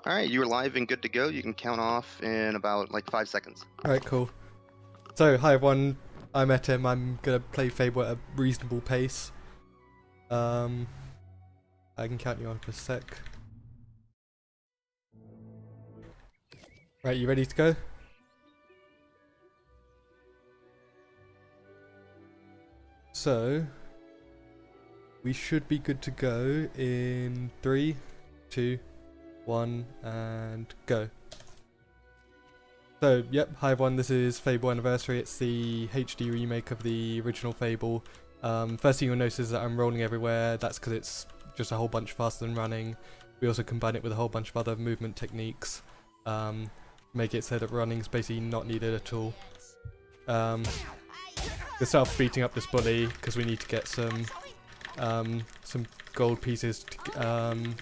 Alright, you're live and good to go. You can count off in about like 5 seconds. Alright, cool. So, hi everyone, I'm Etim. I'm gonna play Fable at a reasonable pace. I can count you on for a sec. Right, you ready to go? So, we should be good to go in 3, 2, 1, and go. So, yep, hi everyone, this is Fable Anniversary. It's the HD remake of the original Fable. First thing you'll notice is that I'm rolling everywhere. That's because it's just a whole bunch faster than running. We also combine it with a whole bunch of other movement techniques. Make it so that running is basically not needed at all. We'll start off beating up this bully because we need to get some gold pieces to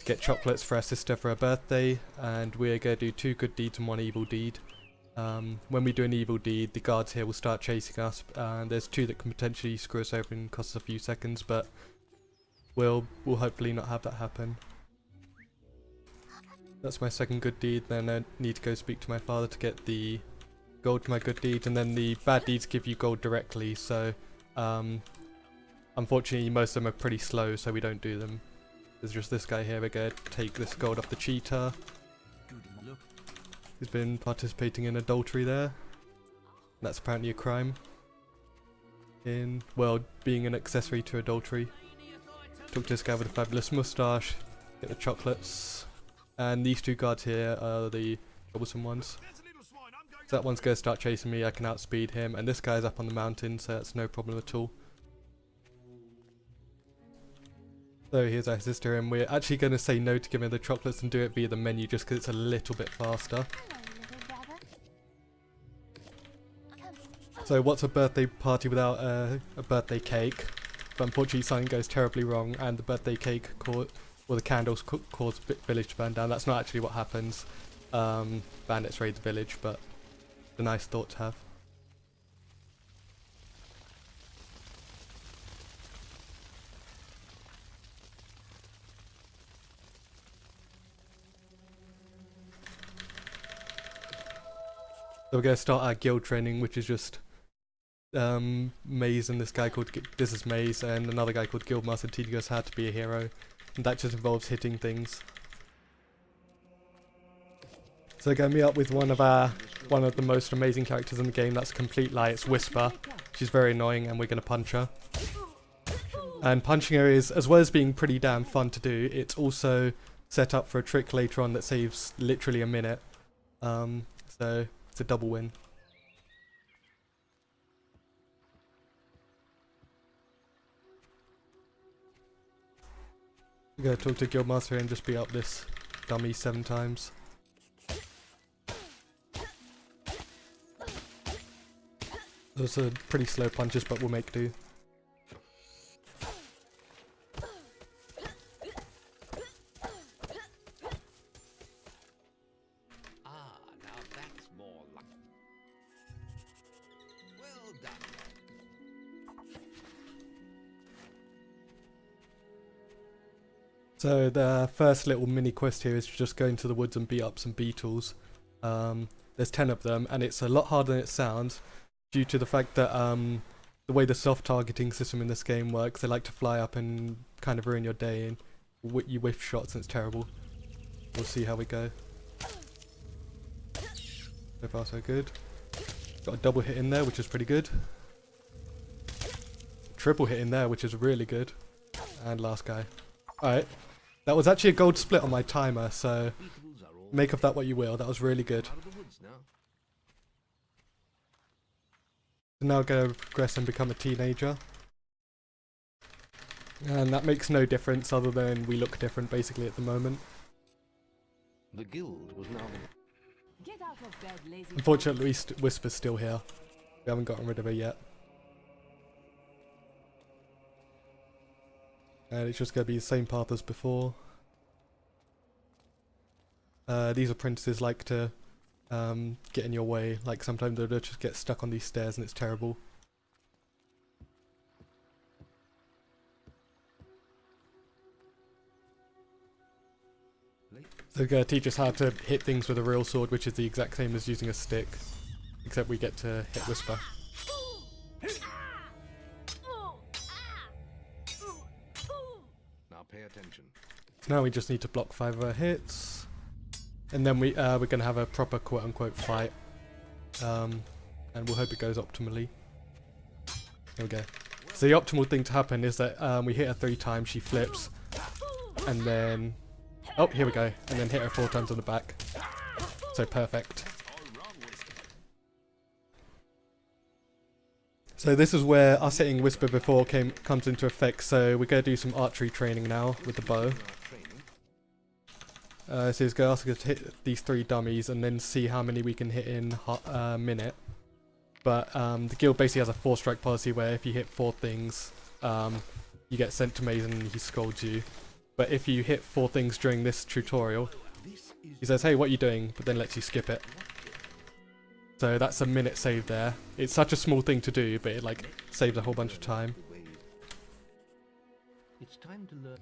get chocolates for our sister for her birthday, and we're going to do 2 good deeds and 1 evil deed. When we do an evil deed, the guards here will start chasing us, and there's 2 that can potentially screw us over and cost us a few seconds, but we'll hopefully not have that happen. That's my second good deed. Then I need to go speak to my father to get the gold to my good deed, and then the bad deeds give you gold directly, so unfortunately most of them are pretty slow, so we don't do them. There's just this guy here. We're going to take this gold off the cheetah. He's been participating in adultery there. That's apparently a crime. Well, being an accessory to adultery. Talk to this guy with a fabulous moustache. Get the chocolates. And these 2 guards here are the troublesome ones. So that one's going to start chasing me. I can outspeed him. And this guy's up on the mountain, so that's no problem at all. So here's our sister, and we're actually going to say no to giving her the chocolates and do it via the menu just because it's a little bit faster. So what's a birthday party without a birthday cake? But unfortunately something goes terribly wrong and the birthday cake or the candles cause village to burn down. That's not actually what happens. Bandits raid the village, but it's a nice thought to have. So we're going to start our guild training, which is just Maze and this guy called this is Maze and another guy called Guildmaster teaching us how to be a hero, and that just involves hitting things. So going to meet up with one of the most amazing characters in the game. That's Complete Lie. It's Whisper. She's very annoying, and we're going to punch her. And punching her is, as well as being pretty damn fun to do, it's also set up for a trick later on that saves literally a minute. So it's a double win. I'm gonna talk to Guildmaster and just beat up this dummy 7 times. Those are pretty slow punches, but we'll make do. So the first little mini quest here is to just go into the woods and beat up some beetles. There's 10 of them, and it's a lot harder than it sounds due to the fact that the way the soft targeting system in this game works, they like to fly up and kind of ruin your day, and you whiff shots and it's terrible. We'll see how we go. So far so good. Got a double hit in there, which is pretty good. Triple hit in there, which is really good. And last guy. Alright. That was actually a gold split on my timer, so make of that what you will. That was really good. So now I'm going to progress and become a teenager. And that makes no difference other than we look different basically at the moment. The guild was now Get out of bed, lazy. Unfortunately, Whisper's still here. We haven't gotten rid of her yet. And it's just going to be the same path as before. These apprentices like to get in your way. Like sometimes they'll just get stuck on these stairs and it's terrible. They're going to teach us how to hit things with a real sword, which is the exact same as using a stick, except we get to hit Whisper. Now pay attention. So now we just need to block 5 of our hits, and then we're going to have a proper quote-unquote fight, and we'll hope it goes optimally. There we go. So the optimal thing to happen is that we hit her 3 times, she flips, and then... Oh, here we go. And then hit her 4 times on the back. So perfect. So this is where us hitting Whisper before comes into effect. So we're going to do some archery training now with the bow. So he's going to ask us to hit these 3 dummies and then see how many we can hit in a minute. But the guild basically has a 4-strike policy where if you hit 4 things, you get sent to maze and he scolds you. But if you hit 4 things during this tutorial, he says, hey, what are you doing? But then lets you skip it. So that's a minute saved there. It's such a small thing to do, but it like saves a whole bunch of time. It's time to learn.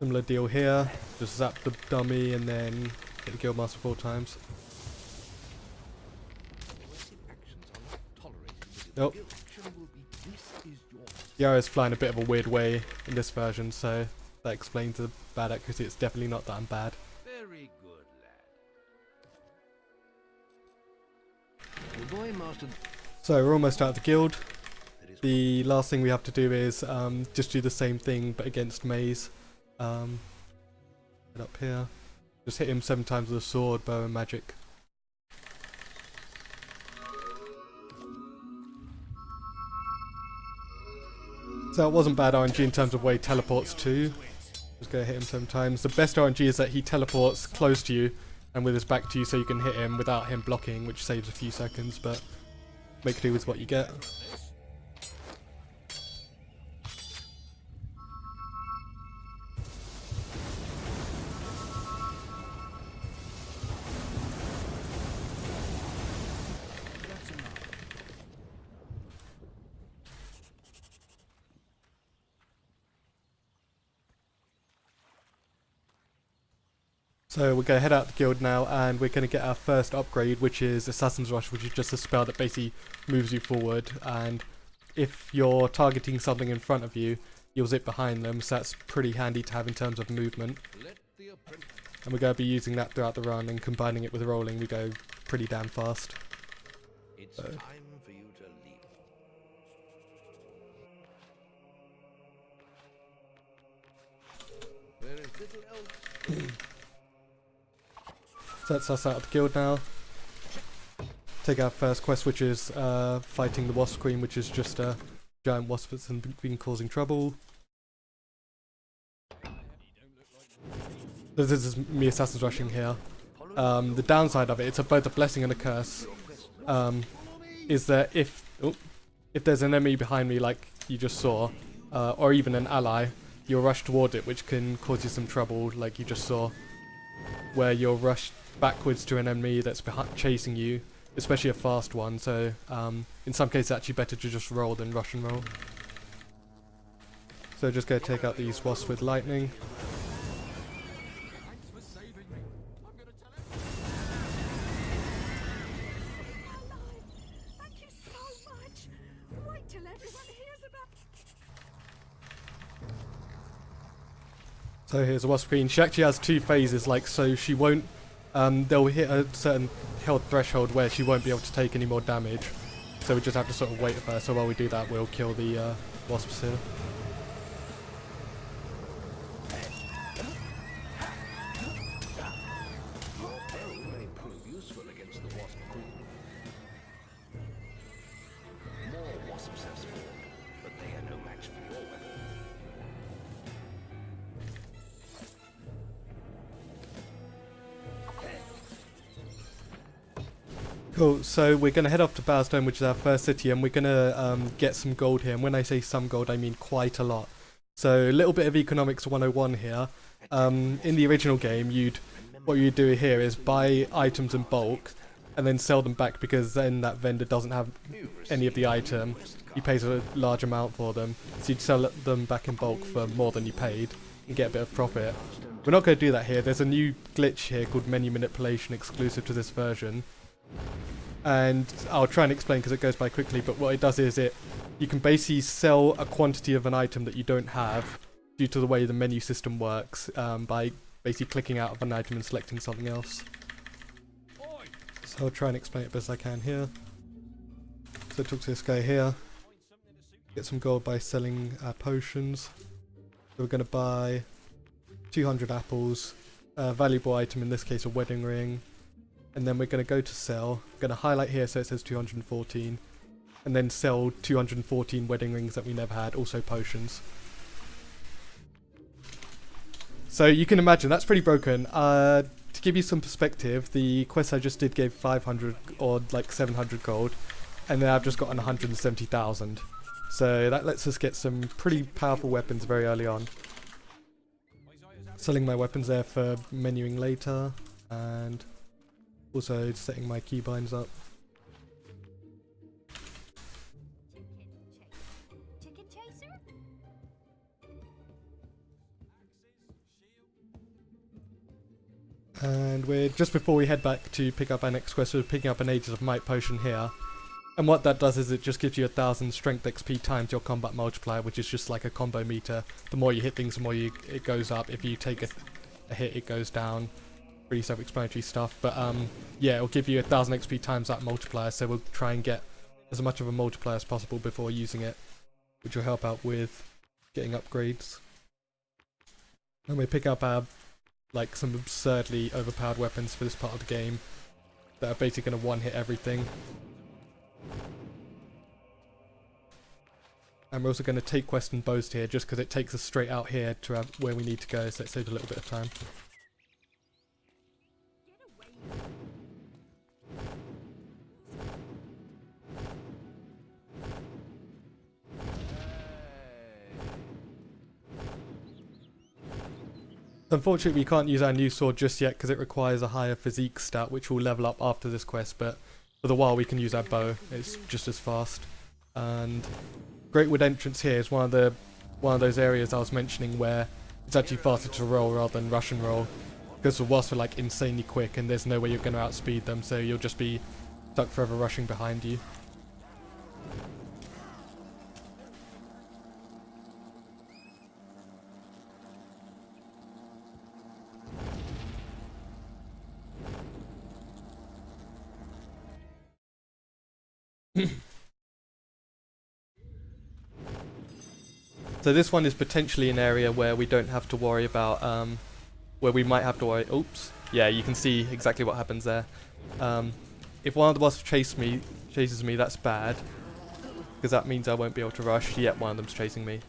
Similar deal here. Just zap the dummy and then hit the guildmaster 4 times. Nope. The arrow's flying a bit of a weird way in this version, so that explains the bad accuracy. It's definitely not that I'm bad. Very good, lad. The boy mastered. So we're almost out of the guild. The last thing we have to do is just do the same thing but against Maze. Get up here. Just hit him 7 times with a sword, bow and magic. So it wasn't bad RNG in terms of where he teleports to. Just go hit him 7 times. The best RNG is that he teleports close to you and with his back to you so you can hit him without him blocking, which saves a few seconds, but make do with what you get. So we're going to head out the guild now and we're going to get our first upgrade, which is Assassin's Rush, which is just a spell that basically moves you forward, and if you're targeting something in front of you, you'll zip behind them, so that's pretty handy to have in terms of movement. And we're going to be using that throughout the run, and combining it with rolling we go pretty damn fast. It's time for you to leave. There is little else. So that's us out of the guild now. Take our first quest, which is fighting the Wasp Queen, which is just a giant wasp that's been causing trouble. This is me Assassin's Rushing here. The downside of it, it's both a blessing and a curse, is that if there's an enemy behind me like you just saw, or even an ally, you'll rush toward it, which can cause you some trouble like you just saw, where you'll rush backwards to an enemy that's chasing you, especially a fast one, so in some cases it's actually better to just roll than rush and roll. So just go take out these wasps with lightning. Thank you so much. Wait till everyone hears about. So here's a Wasp Queen. She actually has 2 phases, like, so she won't, they'll hit a certain health threshold where she won't be able to take any more damage. So we just have to sort of wait for her, so while we do that we'll kill the wasps here. May prove useful against the wasp queen. More wasps have spawned, but they are no match for your weapon. Cool, so we're going to head off to Bowerstone, which is our first city, and we're going to get some gold here. And when I say some gold, I mean quite a lot. So a little bit of economics 101 here. In the original game, what you'd do here is buy items in bulk and then sell them back, because then that vendor doesn't have any of the item. He pays a large amount for them, so you'd sell them back in bulk for more than you paid. and get a bit of profit. We're not going to do that here. There's a new glitch here called menu manipulation exclusive to this version. And I'll try and explain because it goes by quickly, but what it does is you can basically sell a quantity of an item that you don't have due to the way the menu system works by basically clicking out of an item and selecting something else. So I'll try and explain it best I can here. So talk to this guy here. Get some gold by selling potions. So we're going to buy 200 apples, a valuable item, in this case a wedding ring. And then we're going to go to sell. I'm going to highlight here so it says 214. And then sell 214 wedding rings that we never had, also potions. So you can imagine, that's pretty broken. To give you some perspective, the quest I just did gave 500 or like 700 gold. And then I've just gotten 170,000. So that lets us get some pretty powerful weapons very early on. Selling my weapons there for menuing later. And also setting my keybinds up. Chicken chaser? And we're just before we head back to pick up our next quest, we're picking up an Ages of Might potion here. And what that does is it just gives you 1000 strength XP times your combat multiplier, which is just like a combo meter. The more you hit things, the more it goes up. If you take a hit, it goes down. Pretty self-explanatory stuff, but yeah, it'll give you 1000 XP times that multiplier, so we'll try and get as much of a multiplier as possible before using it, which will help out with getting upgrades. And we pick up our, like, some absurdly overpowered weapons for this part of the game that are basically going to one-hit everything. And we're also going to take quest and boast here, just because it takes us straight out here to where we need to go, so it saves a little bit of time. Unfortunately, we can't use our new sword just yet because it requires a higher physique stat, which will level up after this quest, but for the while we can use our bow. It's just as fast. And Greatwood entrance here is one of those areas I was mentioning where it's actually faster to roll rather than rush and roll, because the wasps are like insanely quick and there's no way you're going to outspeed them, so you'll just be stuck forever rushing behind you. So this one is potentially an area where we don't have to worry about, where we might have to worry. Oops. Yeah, you can see exactly what happens there. If one of the wasps chases me, that's bad, because that means I won't be able to rush. Yet one of them's chasing me.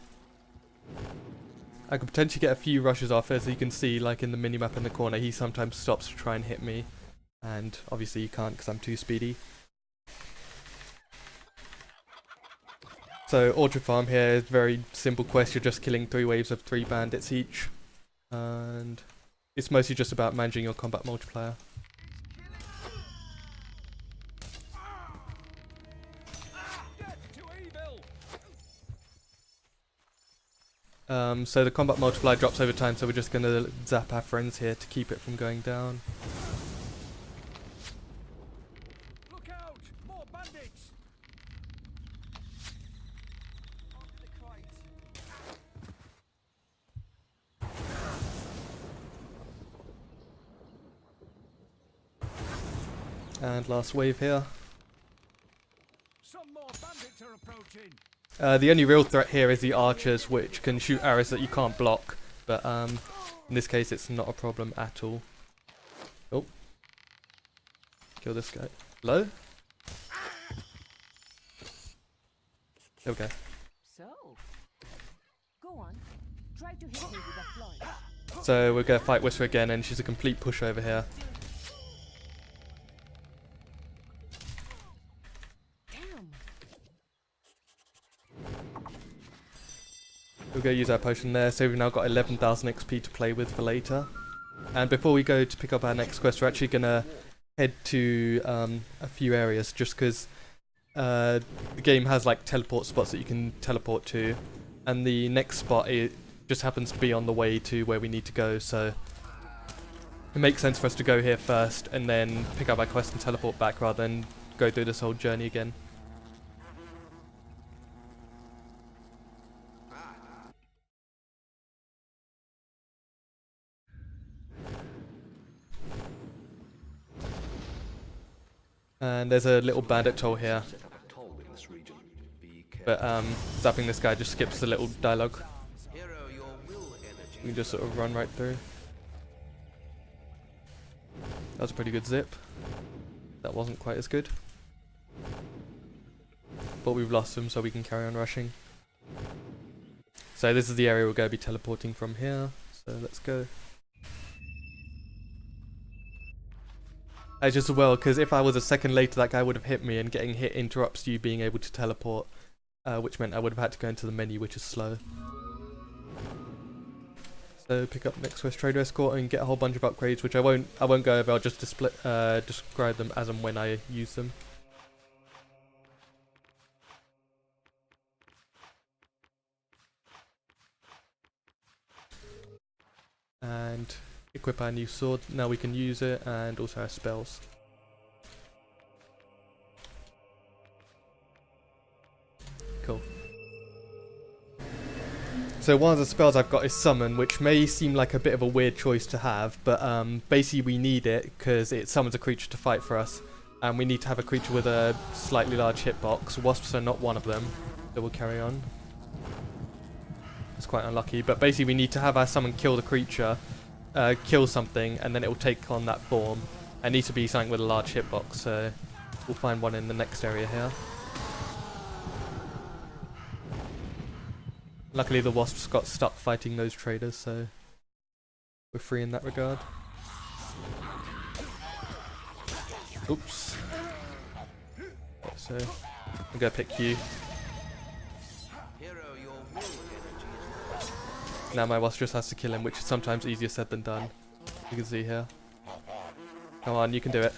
I could potentially get a few rushes off, as you can see, like in the minimap in the corner. He sometimes stops to try and hit me, and obviously you can't because I'm too speedy. So Orchard Farm here is a very simple quest. You're just killing 3 waves of 3 bandits each, and it's mostly just about managing your combat multiplier. So the combat multiplier drops over time, so we're just going to zap our friends here to keep it from going down. Look out! More bandits! And last wave here. Some more bandits are approaching. The only real threat here is the archers, which can shoot arrows that you can't block, but in this case it's not a problem at all. Oh. Kill this guy. Hello? There we go. So, go on. Try to hit me with that fly. So we're going to fight Whisper again, and she's a complete pushover here. Damn. We'll go use our potion there, so we've now got 11,000 XP to play with for later. And before we go to pick up our next quest, we're actually going to head to a few areas, just because the game has like teleport spots that you can teleport to. And the next spot just happens to be on the way to where we need to go, so it makes sense for us to go here first and then pick up our quest and teleport back rather than go through this whole journey again. And there's a little bandit toll here, Set up a toll in this region. Be but careful. zapping this guy just skips the little dialogue. Hero, your will energy. We can just sort of run right through. That was a pretty good zip. That wasn't quite as good. But we've lost him, so we can carry on rushing. So this is the area we're going to be teleporting from here. So let's go. It's just well, because if I was a second later, that guy would have hit me, and getting hit interrupts you being able to teleport, which meant I would have had to go into the menu, which is slow. So pick up next quest, trader escort, and get a whole bunch of upgrades, which I won't go over. I'll just describe them as and when I use them. And equip our new sword. Now we can use it, and also our spells. Cool. So one of the spells I've got is Summon, which may seem like a bit of a weird choice to have, but basically we need it because it summons a creature to fight for us, and we need to have a creature with a slightly large hitbox. Wasps are not one of them, so we'll carry on. It's quite unlucky, but basically we need to have our summon kill the creature, kill something, and then it will take on that form. It needs to be something with a large hitbox, so we'll find one in the next area here. Luckily the wasps got stuck fighting those traders, so we're free in that regard. Oops. Okay, so I'm gonna pick you. Hero, your will energy is Now my wasp just has to kill him, which is sometimes easier said than done. You can see here. Come on, you can do it.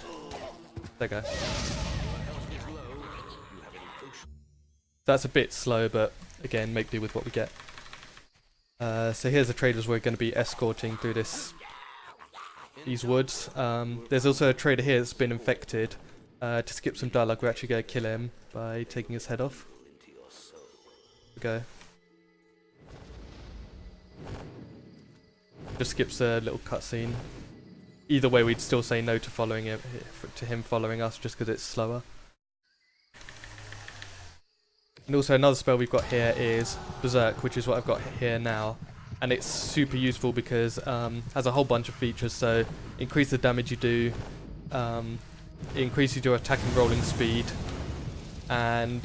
There you go. That's a bit slow, but again, make do with what we get. So here's the traders we're going to be escorting through these woods. There's also a trader here that's been infected. To skip some dialogue, we're actually going to kill him by taking his head off. There we go. Just skips a little cutscene. Either way, we'd still say no to following him, to him following us, just because it's slower. And also another spell we've got here is Berserk, which is what I've got here now. And it's super useful because it has a whole bunch of features. So increase the damage you do, it increases your attack and rolling speed, and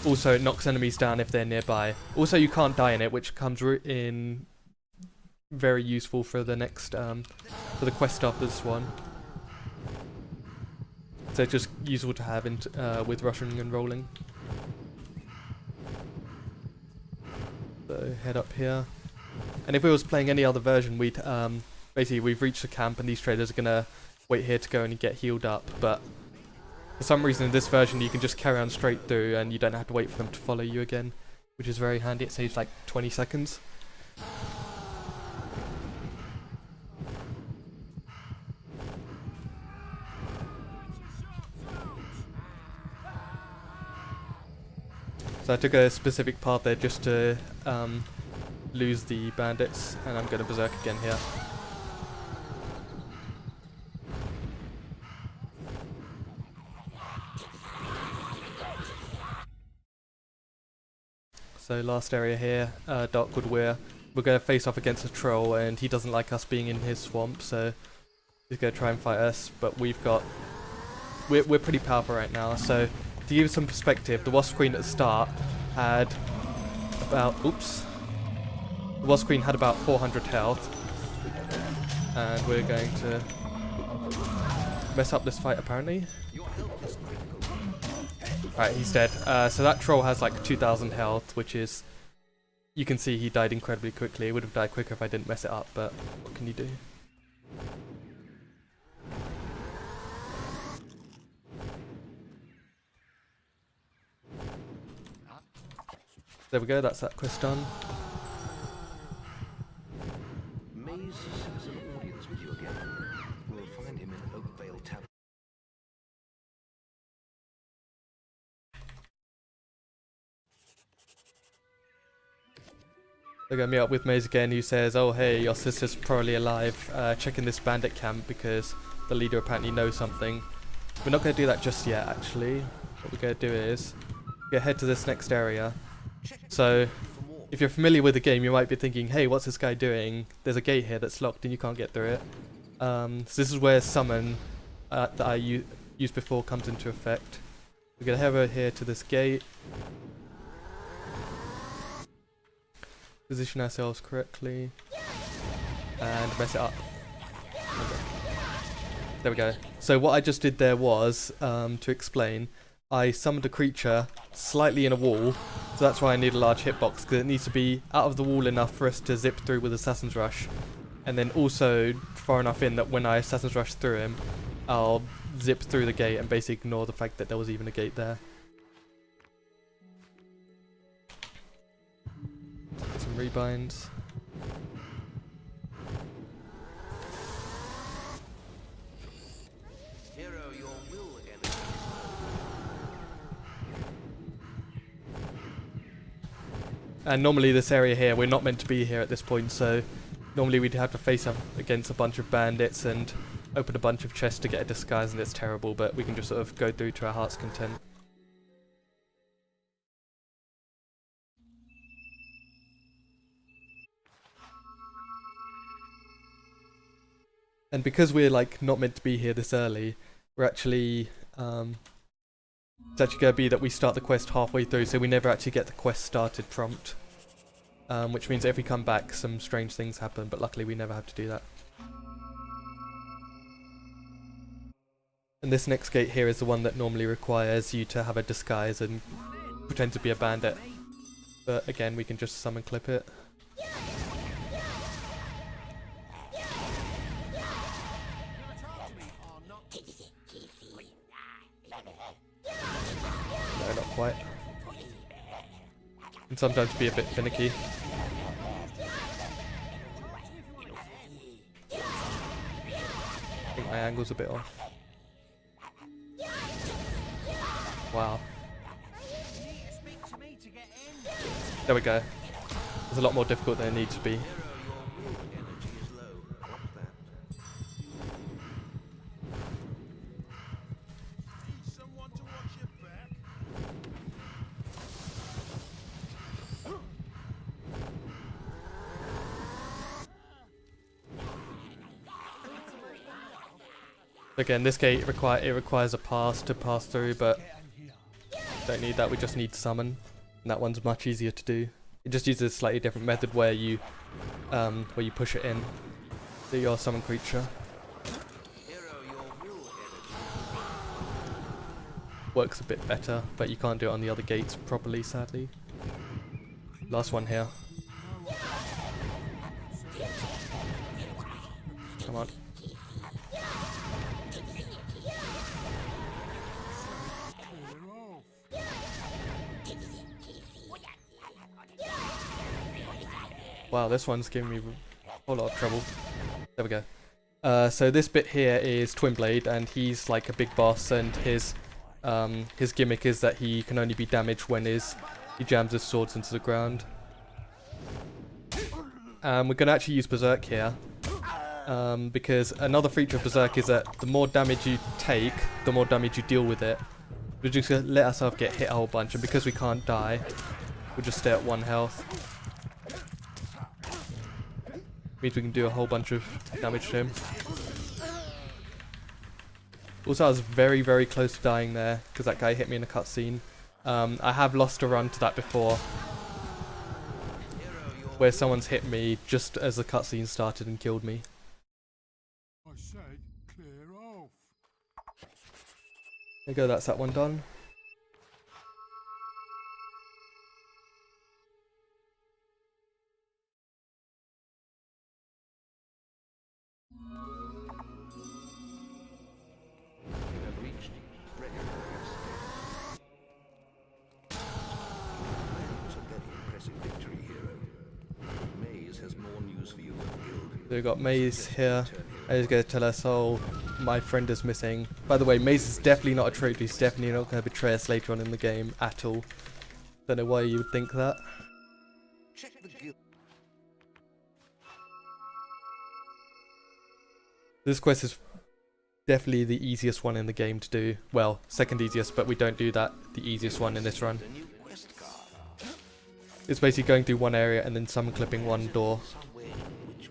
also it knocks enemies down if they're nearby. Also you can't die in it, which comes in very useful for the next, for the quest after this one. So it's just useful to have with rushing and rolling. So head up here, and if we was playing any other version, we'd basically we've reached the camp and these traders are gonna wait here to go and get healed up, but for some reason in this version you can just carry on straight through and you don't have to wait for them to follow you again, which is very handy. It saves like 20 seconds. So I took a specific path there just to lose the bandits, and I'm going to berserk again here. So last area here, Darkwood Weir. We're going to face off against a troll, and he doesn't like us being in his swamp, so he's going to try and fight us. But we're pretty powerful right now, so to give you some perspective, the Wasp Queen at the start had about, the Wasp Queen had about 400 health, and we're going to mess up this fight apparently. Right, he's dead. So that troll has like 2,000 health, which is, you can see he died incredibly quickly. He would have died quicker if I didn't mess it up, but what can you do? There we go, that's that quest done. We're going to meet up with Maze again, who says, oh hey, your sister's probably alive. Check in this bandit camp because the leader apparently knows something. We're not going to do that just yet, actually. What we're going to do is head to this next area. So, if you're familiar with the game, you might be thinking, hey, what's this guy doing? There's a gate here that's locked and you can't get through it. So this is where summon that I used before comes into effect. We're going to head over here to this gate. Position ourselves correctly. And mess it up. Okay. There we go. So what I just did there was, to explain, I summoned a creature slightly in a wall, so that's why I need a large hitbox, because it needs to be out of the wall enough for us to zip through with Assassin's Rush, and then also far enough in that when I Assassin's Rush through him, I'll zip through the gate and basically ignore the fact that there was even a gate there. Get some rebinds. And normally this area here, we're not meant to be here at this point, so normally we'd have to face up against a bunch of bandits and open a bunch of chests to get a disguise, and it's terrible, but we can just sort of go through to our heart's content. And because we're like not meant to be here this early, we're actually it's actually going to be that we start the quest halfway through, so we never actually get the quest started prompt. Which means if we come back, some strange things happen, but luckily we never have to do that. And this next gate here is the one that normally requires you to have a disguise and pretend to be a bandit. But again, we can just summon clip it. No, not quite. Can sometimes be a bit finicky. I think my angle's a bit off. Wow. There we go. It's a lot more difficult than it needs to be. Again, this gate requires a pass to pass through, but don't need that. We just need summon, and that one's much easier to do. It just uses a slightly different method where you push it in to your summon creature. Works a bit better, but you can't do it on the other gates properly, sadly. Last one here. Come on. Wow, this one's giving me a whole lot of trouble. There we go. So this bit here is Twin Blade, and he's like a big boss, and his gimmick is that he can only be damaged when he jams his swords into the ground. We're going to actually use Berserk here, because another feature of Berserk is that the more damage you take, the more damage you deal with it. We're just going to let ourselves get hit a whole bunch, and because we can't die, we'll just stay at 1 health. Means we can do a whole bunch of damage to him. Also, I was very, very close to dying there because that guy hit me in a cutscene. I have lost a run to that before, where someone's hit me just as the cutscene started and killed me. I said clear off. There you go, that's that one done. So we've got Maze here, and he's going to tell us, oh, my friend is missing. By the way, Maze is definitely not a traitor, he's definitely not going to betray us later on in the game at all. Don't know why you would think that. This quest is definitely the easiest one in the game to do. Well, second easiest, but we don't do that. The easiest one in this run. A new quest card. It's basically going through one area and then summon clipping one door. Somewhere in which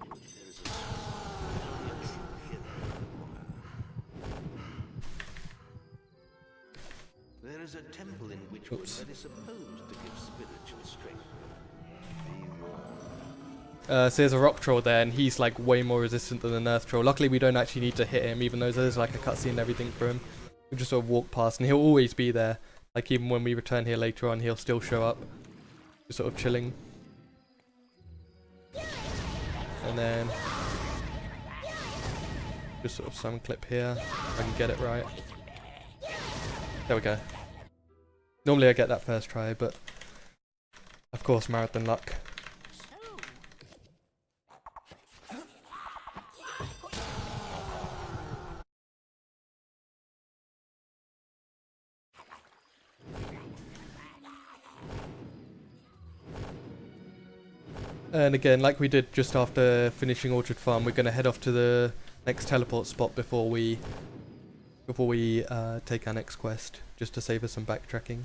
there is a there is a temple in Witchwood Oops. that is supposed to give spiritual strength. So there's a rock troll there, and he's like way more resistant than the earth troll. Luckily we don't actually need to hit him, even though there's like a cutscene and everything for him. We just sort of walk past and he'll always be there. Like even when we return here later on, he'll still show up. Just sort of chilling. And then just sort of summon clip here, if I can get it right. There we go. Normally I get that first try, but of course marathon luck. And again, like we did just after finishing Orchard Farm, we're going to head off to the next teleport spot before we take our next quest, just to save us some backtracking.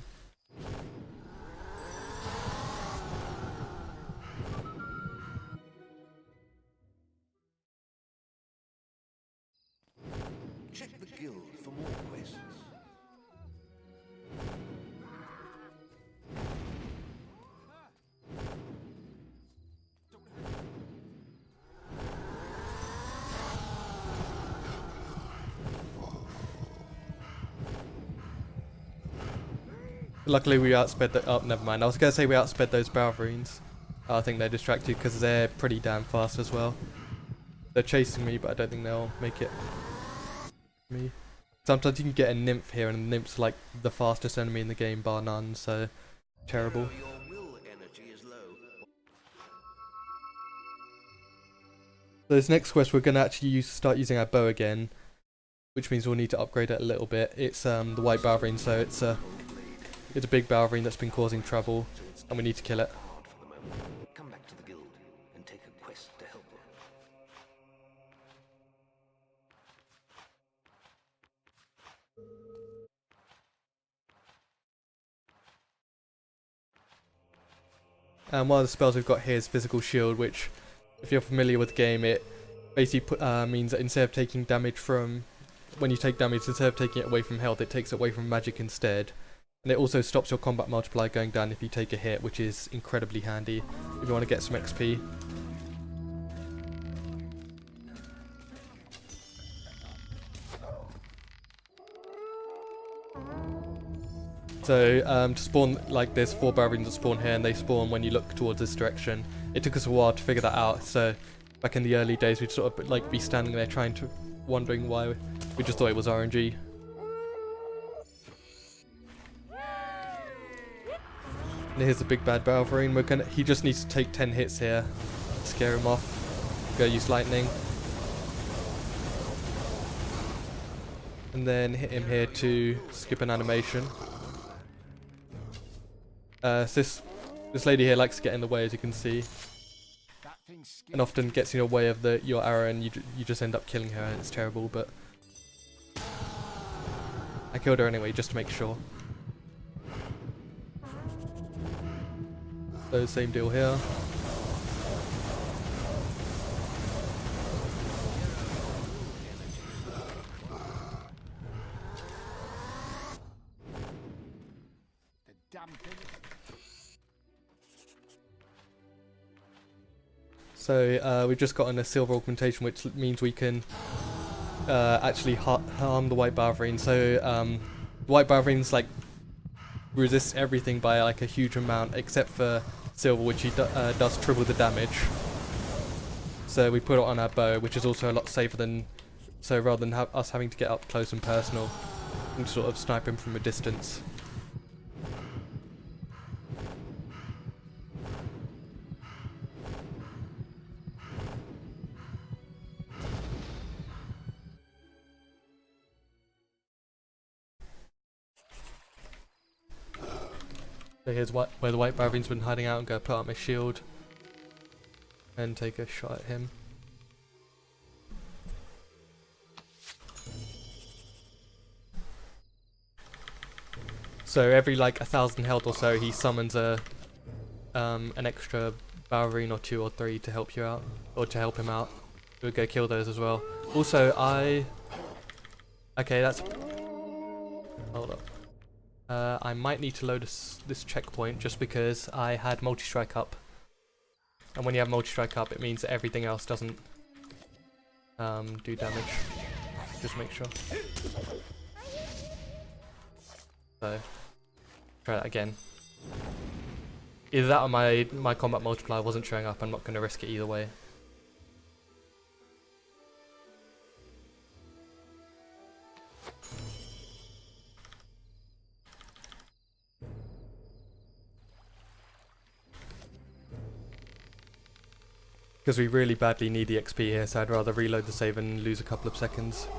Check the guild for more quests. Luckily we outsped the... oh, never mind. I was going to say we outsped those Balverines. I think they're distracted because they're pretty damn fast as well. They're chasing me, but I don't think they'll make it. Me. Sometimes you can get a nymph here, and the nymph's like the fastest enemy in the game, bar none, so terrible. Your will energy is low. So this next quest we're going to actually start using our bow again, which means we'll need to upgrade it a little bit. It's the white Balverine, so it's a big Balverine that's been causing trouble, and we need to kill it. Hard for the moment. Come back to the guild and take a quest to help them. And one of the spells we've got here is Physical Shield, which, if you're familiar with the game, it basically means that instead of taking damage from... when you take damage, instead of taking it away from health, it takes it away from magic instead. And it also stops your combat multiplier going down if you take a hit, which is incredibly handy if you want to get some XP. So to spawn, like there's 4 Balverines that spawn here, and they spawn when you look towards this direction. It took us a while to figure that out, so back in the early days we'd sort of like be standing there wondering why. We just thought it was RNG. And here's the big bad Balverine. He just needs to take 10 hits here, scare him off. Go use lightning, and then hit him here to skip an animation. So this lady here likes to get in the way, as you can see, and often gets in your way of your arrow, and you just end up killing her, and it's terrible. But I killed her anyway, just to make sure. So same deal here. So we've just gotten a silver augmentation, which means we can actually harm the white Balverine. So the white Balverine's like resists everything by like a huge amount, except for silver, which he does triple the damage. So we put it on our bow, which is also a lot safer than... so rather than us having to get up close and personal, we can sort of snipe him from a distance. So here's where the white Balverine's been hiding out. I'm going to put up my shield and take a shot at him. So every like 1,000 health or so, he summons an extra ballerine or 2 or 3 to help you out, or to help him out. We'll go kill those as well. Also, okay, that's... Hold up. I might need to load this checkpoint just because I had multi-strike up. And when you have multi-strike up, it means that everything else doesn't do damage. Just make sure. So, try that again. Either that or my combat multiplier wasn't showing up. I'm not going to risk it either way. Because we really badly need the XP here, so I'd rather reload the save and lose a couple of seconds.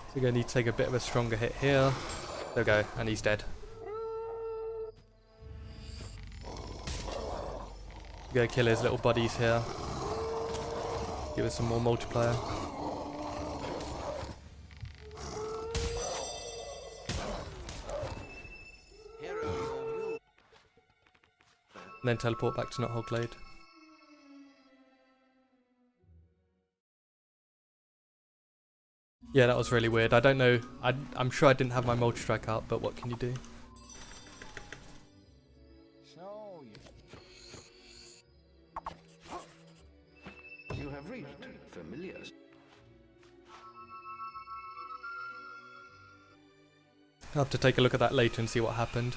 So we're going to need to take a bit of a stronger hit here. There we go, and he's dead. We're going to kill his little buddies here. Give us some more multiplier. And then teleport back to not Hogglade. Yeah, that was really weird. I don't know. I'm sure I didn't have my multi-strike out, but what can you do? So you have reached familiars. I'll have to take a look at that later and see what happened.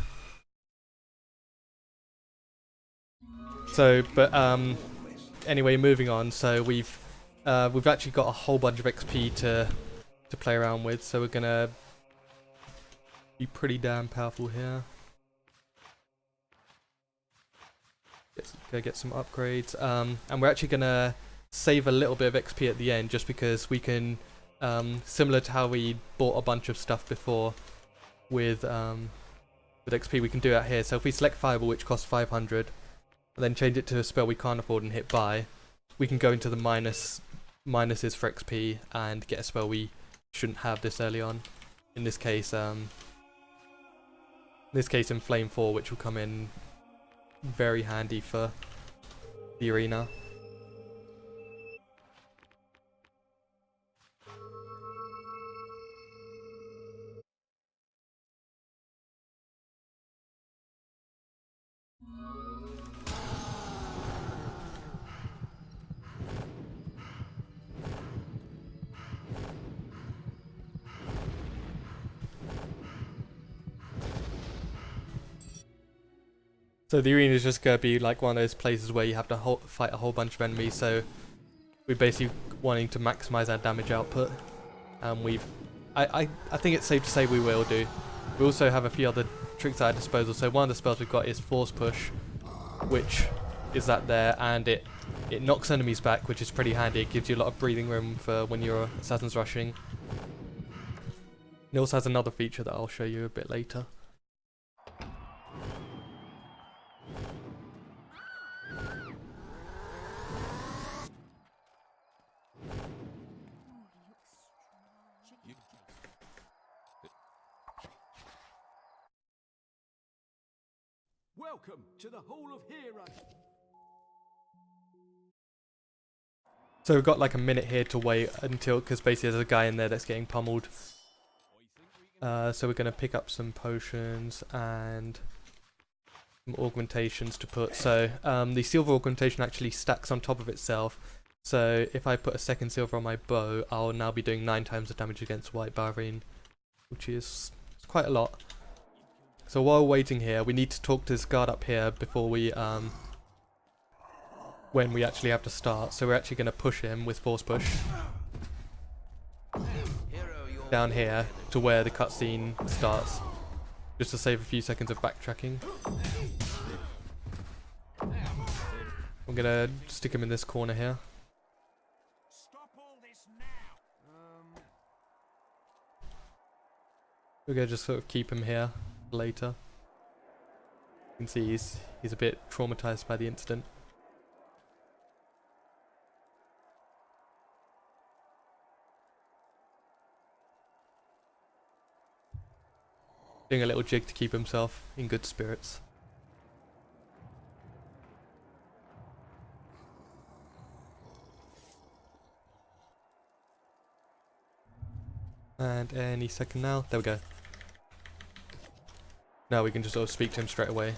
So, but anyway, moving on. So we've actually got a whole bunch of XP to play around with. So we're gonna be pretty damn powerful here. Go get some upgrades. And we're actually gonna save a little bit of XP at the end, just because we can, similar to how we bought a bunch of stuff before with XP, we can do that here. So if we select Fable, which costs 500. And then change it to a spell we can't afford and hit buy, we can go into the minuses for XP and get a spell we shouldn't have this early on. In this case, in Flame 4, which will come in very handy for the arena. So the arena is just going to be like one of those places where you have to fight a whole bunch of enemies, so we're basically wanting to maximize our damage output. And I think it's safe to say we will do. We also have a few other tricks at our disposal. So one of the spells we've got is Force Push, which is that there, and it knocks enemies back, which is pretty handy. It gives you a lot of breathing room for when you're assassins rushing. It also has another feature that I'll show you a bit later. Welcome to the Hall of Heroes. So we've got like a minute here to wait until, because basically there's a guy in there that's getting pummeled. So we're going to pick up some potions and some augmentations to put. So the silver augmentation actually stacks on top of itself. So if I put a second silver on my bow, I'll now be doing 9 times the damage against white ballerine, which is quite a lot. So while waiting here, we need to talk to this guard up here before we, when we actually have to start. So we're actually going to push him with Force Push down here to where the cutscene starts, just to save a few seconds of backtracking. I'm going to stick him in this corner here. Stop all this now. We're going to just sort of keep him here later. You can see he's a bit traumatized by the incident. doing a little jig to keep himself in good spirits. And any second now. There we go. Now we can just sort of speak to him straight away.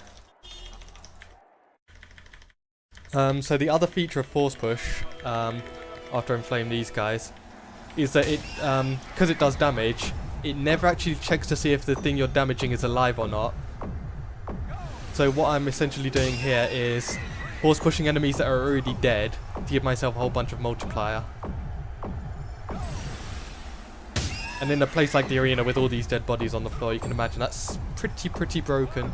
So the other feature of Force Push, after I inflame these guys, is that it, because it does damage, it never actually checks to see if the thing you're damaging is alive or not. So what I'm essentially doing here is force pushing enemies that are already dead to give myself a whole bunch of multiplier. And in a place like the arena with all these dead bodies on the floor, you can imagine that's pretty broken.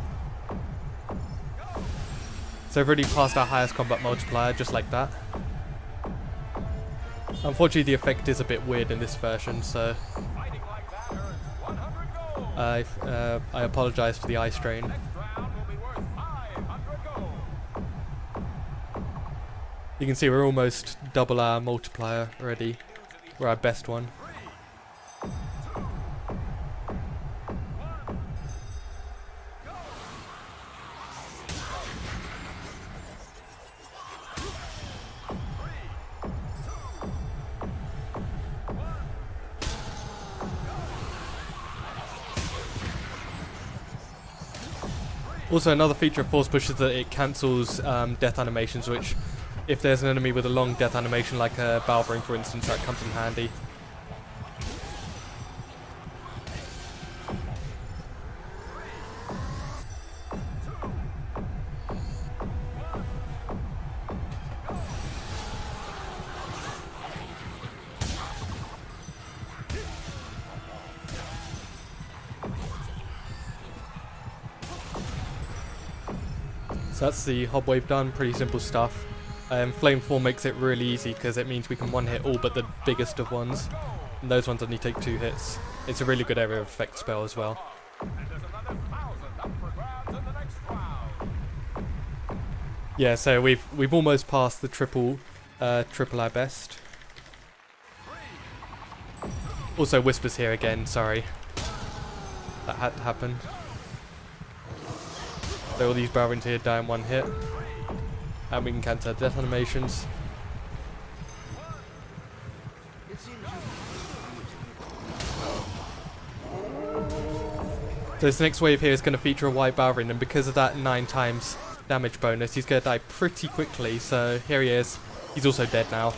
So I've already passed our highest combat multiplier just like that. Unfortunately the effect is a bit weird in this version, so I apologise for the eye strain. You can see we're almost double our multiplier already. We're our best one. Also, another feature of Force Push is that it cancels death animations, which, if there's an enemy with a long death animation, like a Balvering for instance, that comes in handy. So that's the Hob Wave done, pretty simple stuff. Flame 4 makes it really easy because it means we can one hit all but the biggest of ones. And those ones only take 2 hits. It's a really good area of effect spell as well. Yeah, so we've almost passed the triple our best. Also Whispers here again, sorry. That had to happen. So all these Balverins here die in 1 hit. And we can cancel death animations. So this next wave here is going to feature a white Balverin, and because of that 9 times damage bonus, he's going to die pretty quickly. So here he is. He's also dead now.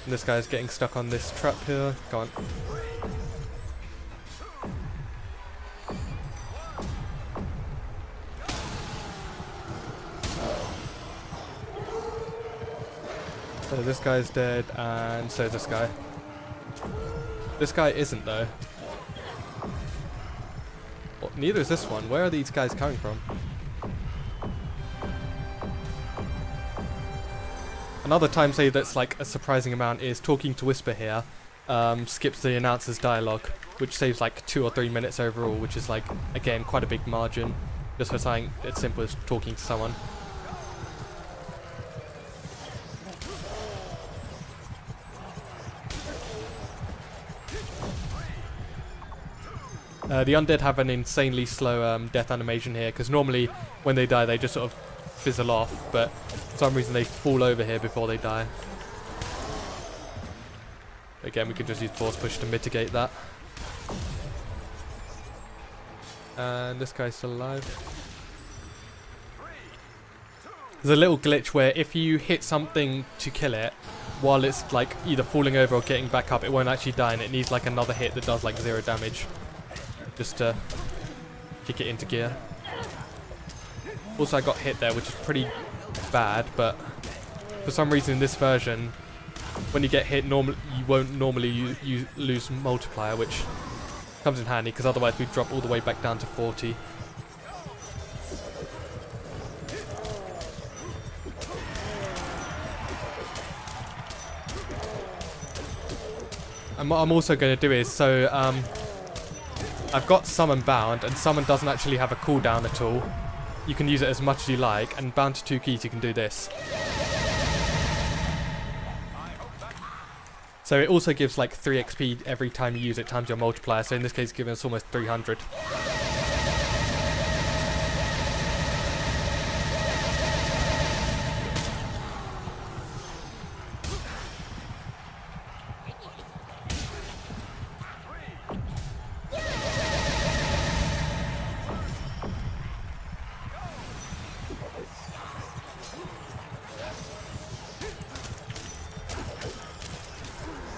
And this guy's getting stuck on this trap here. Go on. So this guy's dead, and so is this guy. This guy isn't though. Well, neither is this one. Where are these guys coming from? Another time save that's like a surprising amount is talking to Whisper here. Skips the announcer's dialogue, which saves like 2 or 3 minutes overall, which is like, again, quite a big margin just for something as simple as talking to someone. The undead have an insanely slow death animation here, because normally when they die they just sort of fizzle off, but for some reason they fall over here before they die. Again, we could just use Force Push to mitigate that. And this guy's still alive. There's a little glitch where if you hit something to kill it, while it's like either falling over or getting back up, it won't actually die, and it needs like another hit that does like 0 damage. Just to kick it into gear. Also, I got hit there, which is pretty bad, but for some reason in this version, when you get hit, you won't normally lose multiplier, which comes in handy, because otherwise we'd drop all the way back down to 40. And what I'm also going to do is, so I've got Summon Bound, and Summon doesn't actually have a cooldown at all. You can use it as much as you like, and bound to 2 keys you can do this. So it also gives like 3 XP every time you use it times your multiplier, so in this case giving us almost 300.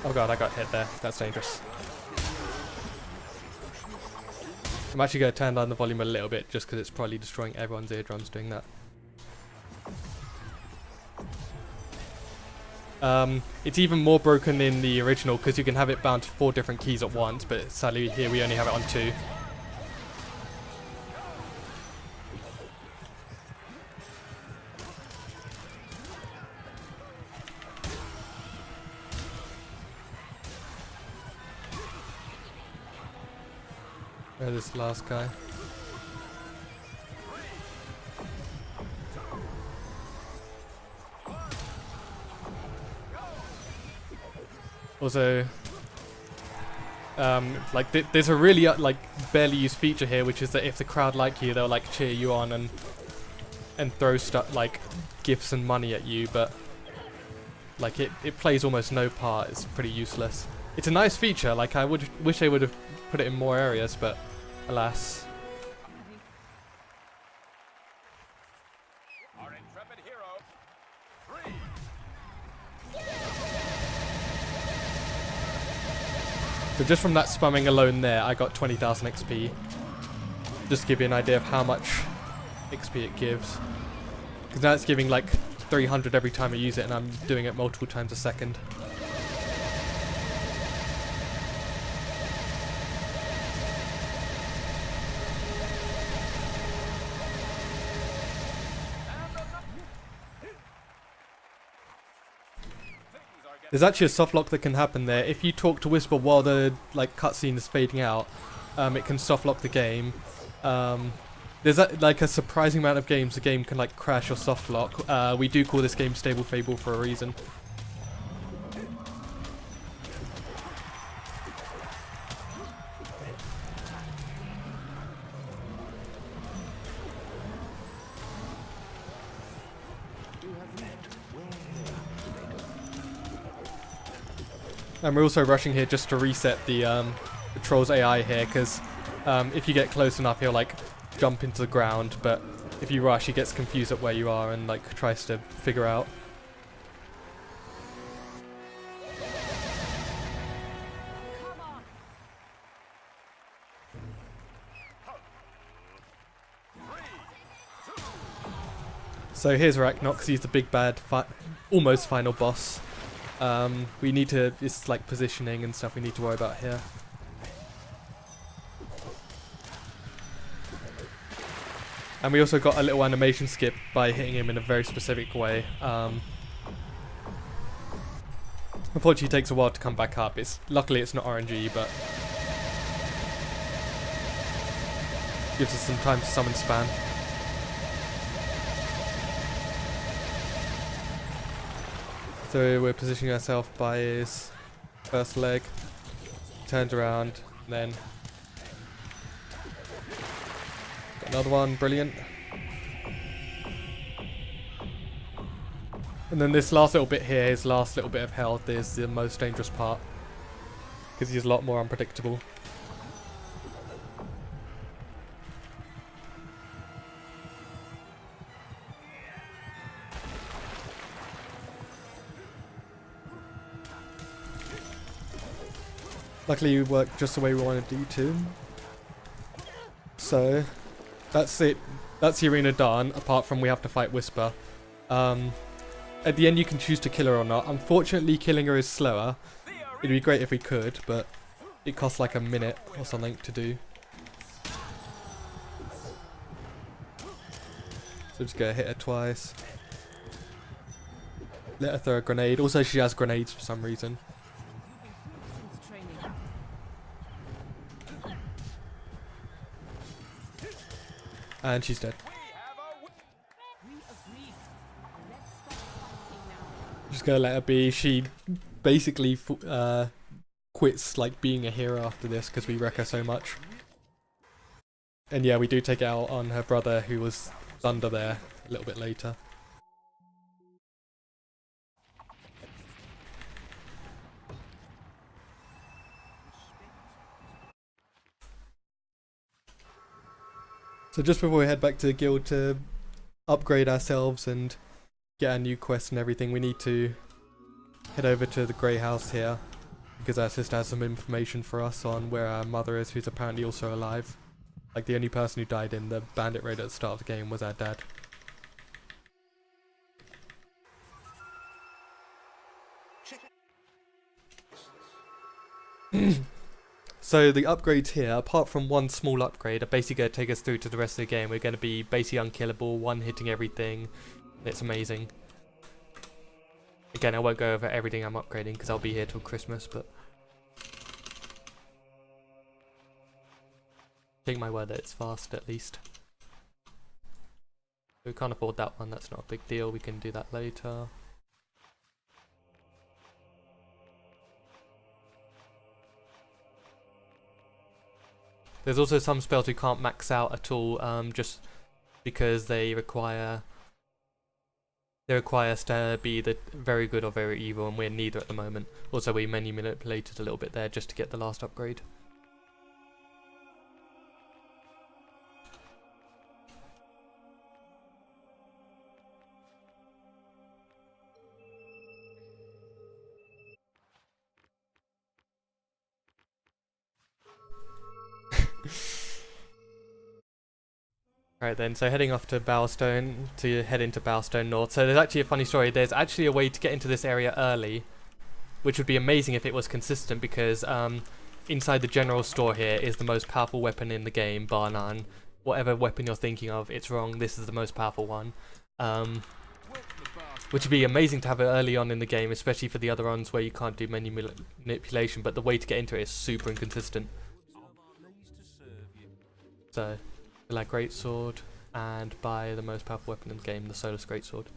Oh god, I got hit there. That's dangerous. I'm actually going to turn down the volume a little bit just because it's probably destroying everyone's eardrums doing that. It's even more broken in the original because you can have it bound to 4 different keys at once, but sadly here we only have it on 2. Where's this last guy? Also, like there's a really like barely used feature here, which is that if the crowd like you, they'll like cheer you on and throw stuff like gifts and money at you. But like it plays almost no part. It's pretty useless. It's a nice feature. Like I wish they would have put it in more areas, but alas. Our intrepid hero. 3. So just from that spamming alone there, I got 20,000 XP. Just to give you an idea of how much XP it gives. Because now it's giving like 300 every time I use it, and I'm doing it multiple times a second. There's actually a soft lock that can happen there. If you talk to Whisper while the like cutscene is fading out, it can soft lock the game. There's like a surprising amount of games the game can like crash or soft lock. We do call this game Stable Fable for a reason. And we're also rushing here just to reset the Troll's AI here, because if you get close enough he'll like jump into the ground, but if you rush he gets confused at where you are and like tries to figure out. So here's Arachnot, because he's the big bad almost final boss. We need to, it's like positioning and stuff we need to worry about here. And we also got a little animation skip by hitting him in a very specific way. Unfortunately it takes a while to come back up. Luckily it's not RNG, but gives us some time to summon spam. So we're positioning ourselves by his first leg, turns around, then got another one, brilliant. And then this last little bit here, his last little bit of health, is the most dangerous part, because he's a lot more unpredictable. Luckily it worked just the way we wanted it to. So that's it. That's the arena done, apart from we have to fight Whisper. At the end you can choose to kill her or not. Unfortunately killing her is slower. It'd be great if we could, but it costs like a minute or something to do. So just go hit her twice. Let her throw a grenade. Also she has grenades for some reason. And she's dead. Just gonna let her be. She basically quits like being a hero after this because we wreck her so much. And yeah, we do take it out on her brother who was under there a little bit later. So just before we head back to the guild to upgrade ourselves and get our new quest and everything, we need to head over to the Grey House here because our sister has some information for us on where our mother is, who's apparently also alive. Like, the only person who died in the bandit raid at the start of the game was our dad. So the upgrades here, apart from one small upgrade, are basically going to take us through to the rest of the game. We're going to be basically unkillable, one-hitting everything. It's amazing. Again, I won't go over everything I'm upgrading because I'll be here till Christmas, but take my word that it's fast at least. We can't afford that one, that's not a big deal, we can do that later. There's also some spells we can't max out at all, just because they require us to be the very good or very evil, and we're neither at the moment. Also, we menu manipulated a little bit there just to get the last upgrade. Right then, so heading off to Bowerstone to head into Bowerstone North. So there's actually a funny story. There's actually a way to get into this area early, which would be amazing if it was consistent, because inside the general store here is the most powerful weapon in the game, bar none. Whatever weapon you're thinking of, it's wrong. This is the most powerful one. Which would be amazing to have it early on in the game, especially for the other ones where you can't do menu manipulation, but the way to get into it is super inconsistent. So, like greatsword, and buy the most powerful weapon in the game, the Solus greatsword.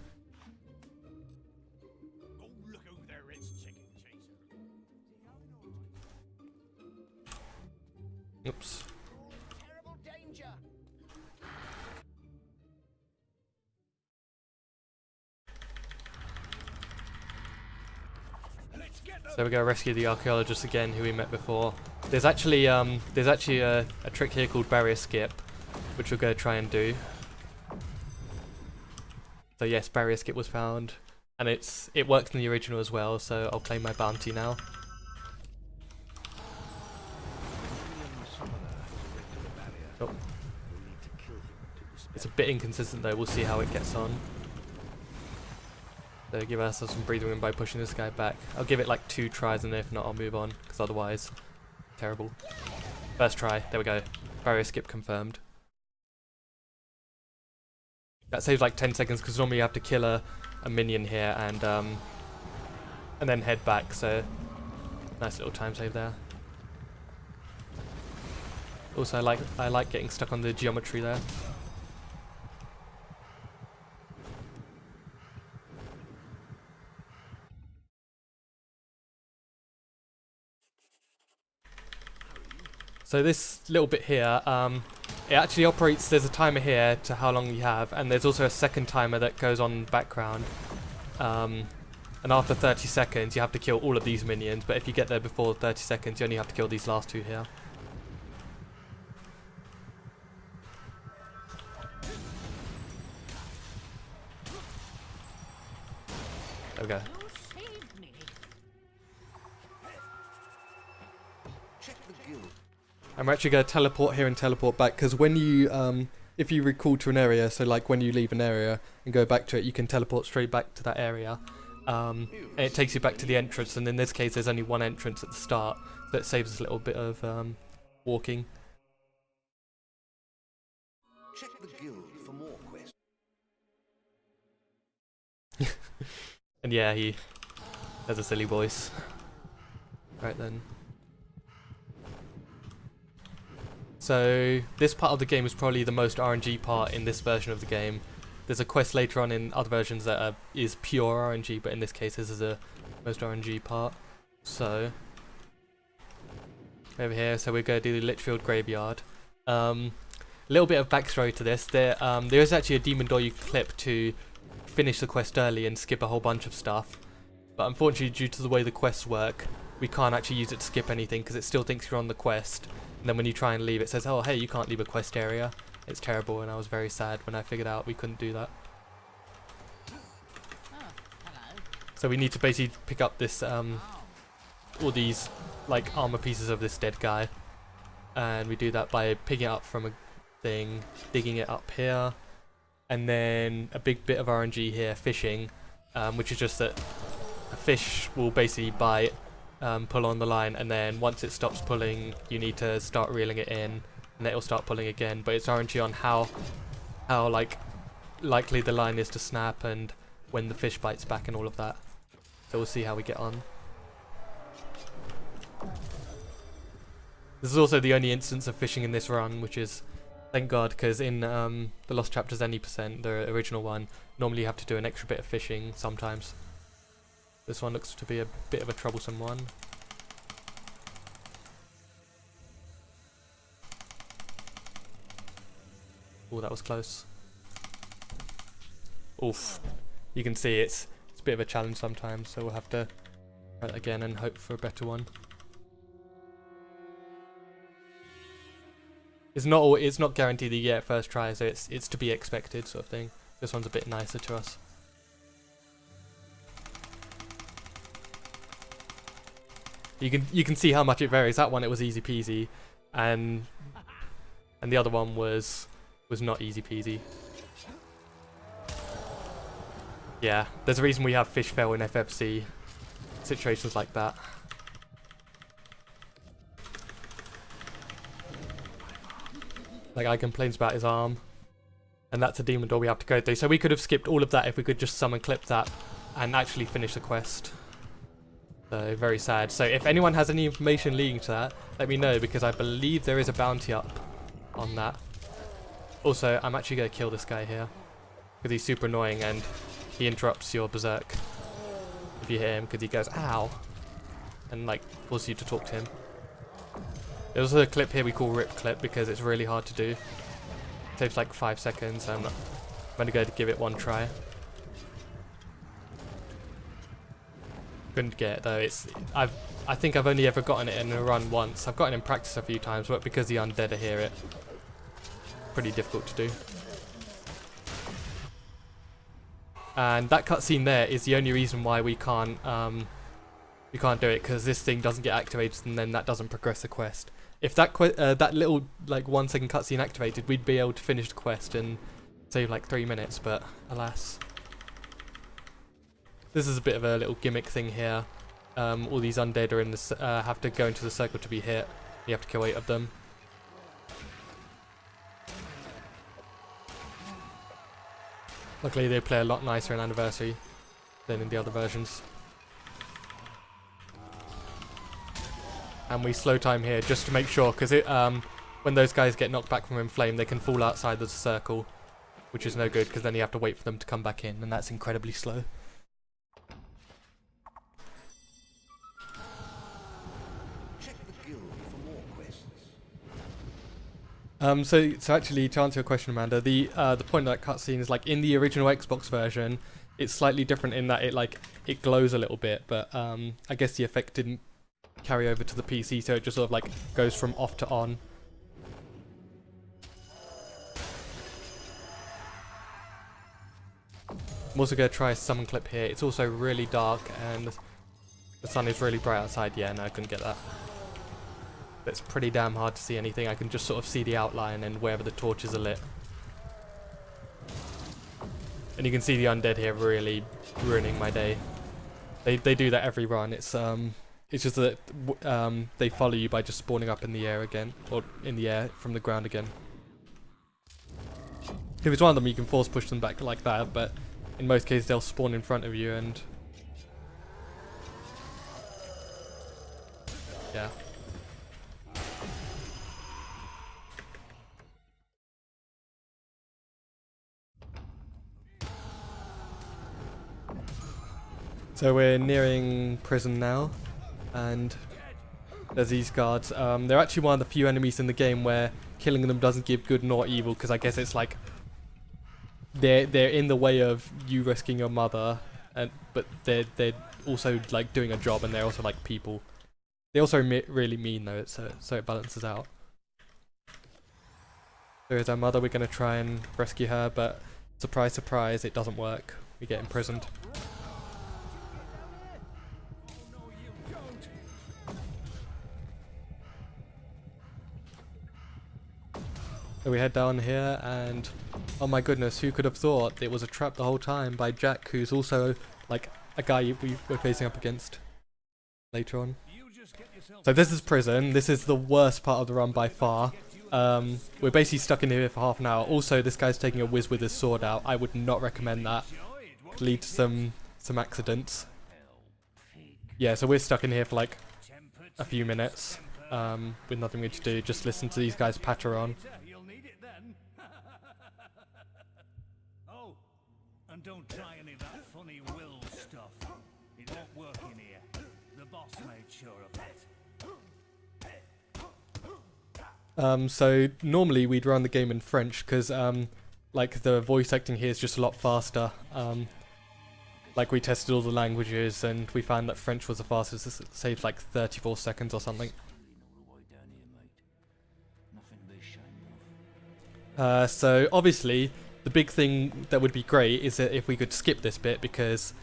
Oops. So we're going to rescue the archaeologist again, who we met before. There's actually a trick here called barrier skip, which we're going to try and do. So yes, barrier skip was found, and it works in the original as well. So I'll claim my bounty now. Oh. It's a bit inconsistent though. We'll see how it gets on. So give ourselves some breathing room by pushing this guy back. I'll give it like 2 tries, and if not, I'll move on, because otherwise, terrible. First try, there we go. Barrier skip confirmed. That saves like 10 seconds, because normally you have to kill a minion here and then head back. So nice little time save there. Also, I like getting stuck on the geometry there. So this little bit here, it actually operates, there's a timer here to how long you have, and there's also a second timer that goes on in the background. And after 30 seconds you have to kill all of these minions, but if you get there before 30 seconds you only have to kill these last 2 here. There we go. I'm actually going to teleport here and teleport back, because when you, if you recall to an area, so like when you leave an area and go back to it, you can teleport straight back to that area. And it takes you back to the entrance, and in this case there's only one entrance at the start, so it saves us a little bit of walking. Check the guild for more quests. And yeah, he has a silly voice. Right then. So this part of the game is probably the most RNG part in this version of the game. There's a quest later on in other versions that is pure RNG, but in this case this is a most RNG part. So over here, so we're going to do the Litchfield Graveyard. A little bit of backstory to this. There is actually a demon door you clip to finish the quest early and skip a whole bunch of stuff. But unfortunately, due to the way the quests work, we can't actually use it to skip anything because it still thinks you're on the quest. And then when you try and leave, it says, oh, hey, you can't leave a quest area. It's terrible, and I was very sad when I figured out we couldn't do that. So we need to basically pick up this, all these, like, armor pieces of this dead guy. And we do that by picking it up from a thing, digging it up here, and then a big bit of RNG here, fishing, which is just that a fish will basically bite, pull on the line, and then once it stops pulling, you need to start reeling it in, and it'll start pulling again. But it's RNG on how like likely the line is to snap and when the fish bites back and all of that. So we'll see how we get on. This is also the only instance of fishing in this run, which is, thank God, because in the Lost Chapters Any Percent, the original one, normally you have to do an extra bit of fishing sometimes. This one looks to be a bit of a troublesome one. Oh, that was close. Oof. You can see it's a bit of a challenge sometimes, so we'll have to try it again and hope for a better one. It's not guaranteed that you get it first try, so it's to be expected sort of thing. This one's a bit nicer to us. You can see how much it varies. That one, it was easy peasy, and the other one was not easy peasy. Yeah, there's a reason we have fish fail in FFC situations like that. Like, guy complains about his arm, and that's a demon door we have to go through. So we could have skipped all of that if we could just summon clip that and actually finish the quest. So very sad. So if anyone has any information leading to that, let me know, because I believe there is a bounty up on that. Also, I'm actually going to kill this guy here because he's super annoying and he interrupts your berserk if you hit him, because he goes ow and like forces you to talk to him. There's also a clip here we call rip clip because it's really hard to do. It takes like 5 seconds, and I'm going to go to give it one try. Couldn't get it though. I think I've only ever gotten it in a run once. I've gotten it in practice a few times, but because the undead are here, it's pretty difficult to do. And that cutscene there is the only reason why we can't do it, because this thing doesn't get activated, and then that doesn't progress the quest. If that that little like 1 second cutscene activated, we'd be able to finish the quest and save like 3 minutes, but alas. This is a bit of a little gimmick thing here. All these undead are in this have to go into the circle to be hit. You have to kill 8 of them. Luckily they play a lot nicer in Anniversary than in the other versions. And we slow time here just to make sure, because when those guys get knocked back from Inflame, they can fall outside of the circle, which is no good, because then you have to wait for them to come back in, and that's incredibly slow. Check the guild for more quests. So actually, to answer your question, Amanda, the point of that cutscene is, like, in the original Xbox version, it's slightly different in that it glows a little bit, but I guess the effect didn't carry over to the PC, so it just sort of like goes from off to on. I'm also going to try a summon clip here. It's also really dark and the sun is really bright outside. Yeah, no, I couldn't get that. It's pretty damn hard to see anything. I can just sort of see the outline and wherever the torches are lit. And you can see the undead here really ruining my day. They do that every run. It's just that they follow you by just spawning up in the air again, or in the air from the ground again. If it's one of them, you can force push them back like that, but in most cases they'll spawn in front of you and... yeah. So we're nearing prison now, and there's these guards. They're actually one of the few enemies in the game where killing them doesn't give good nor evil, because I guess it's like they're in the way of you rescuing your mother, but they're also like doing a job, and they're also like people. They also really mean though, so it balances out. There's our mother. We're gonna try and rescue her, but surprise, surprise, it doesn't work. We get imprisoned. So we head down here, and oh my goodness, who could have thought it was a trap the whole time by Jack, who's also like a guy we're facing up against later on. So this is prison. This is the worst part of the run by far. We're basically stuck in here for half an hour. Also, this guy's taking a whiz with his sword out. I would not recommend that. Could lead to some accidents. Yeah, so we're stuck in here for like a few minutes with nothing really to do. Just listen to these guys patter on. Oh, and don't try any of that funny will stuff. It won't work in here. The boss made sure of it. So normally we'd run the game in French because like the voice acting here is just a lot faster. Like we tested all the languages and we found that French was the fastest. It saves like 34 seconds or something. So obviously the big thing that would be great is that if we could skip this bit, because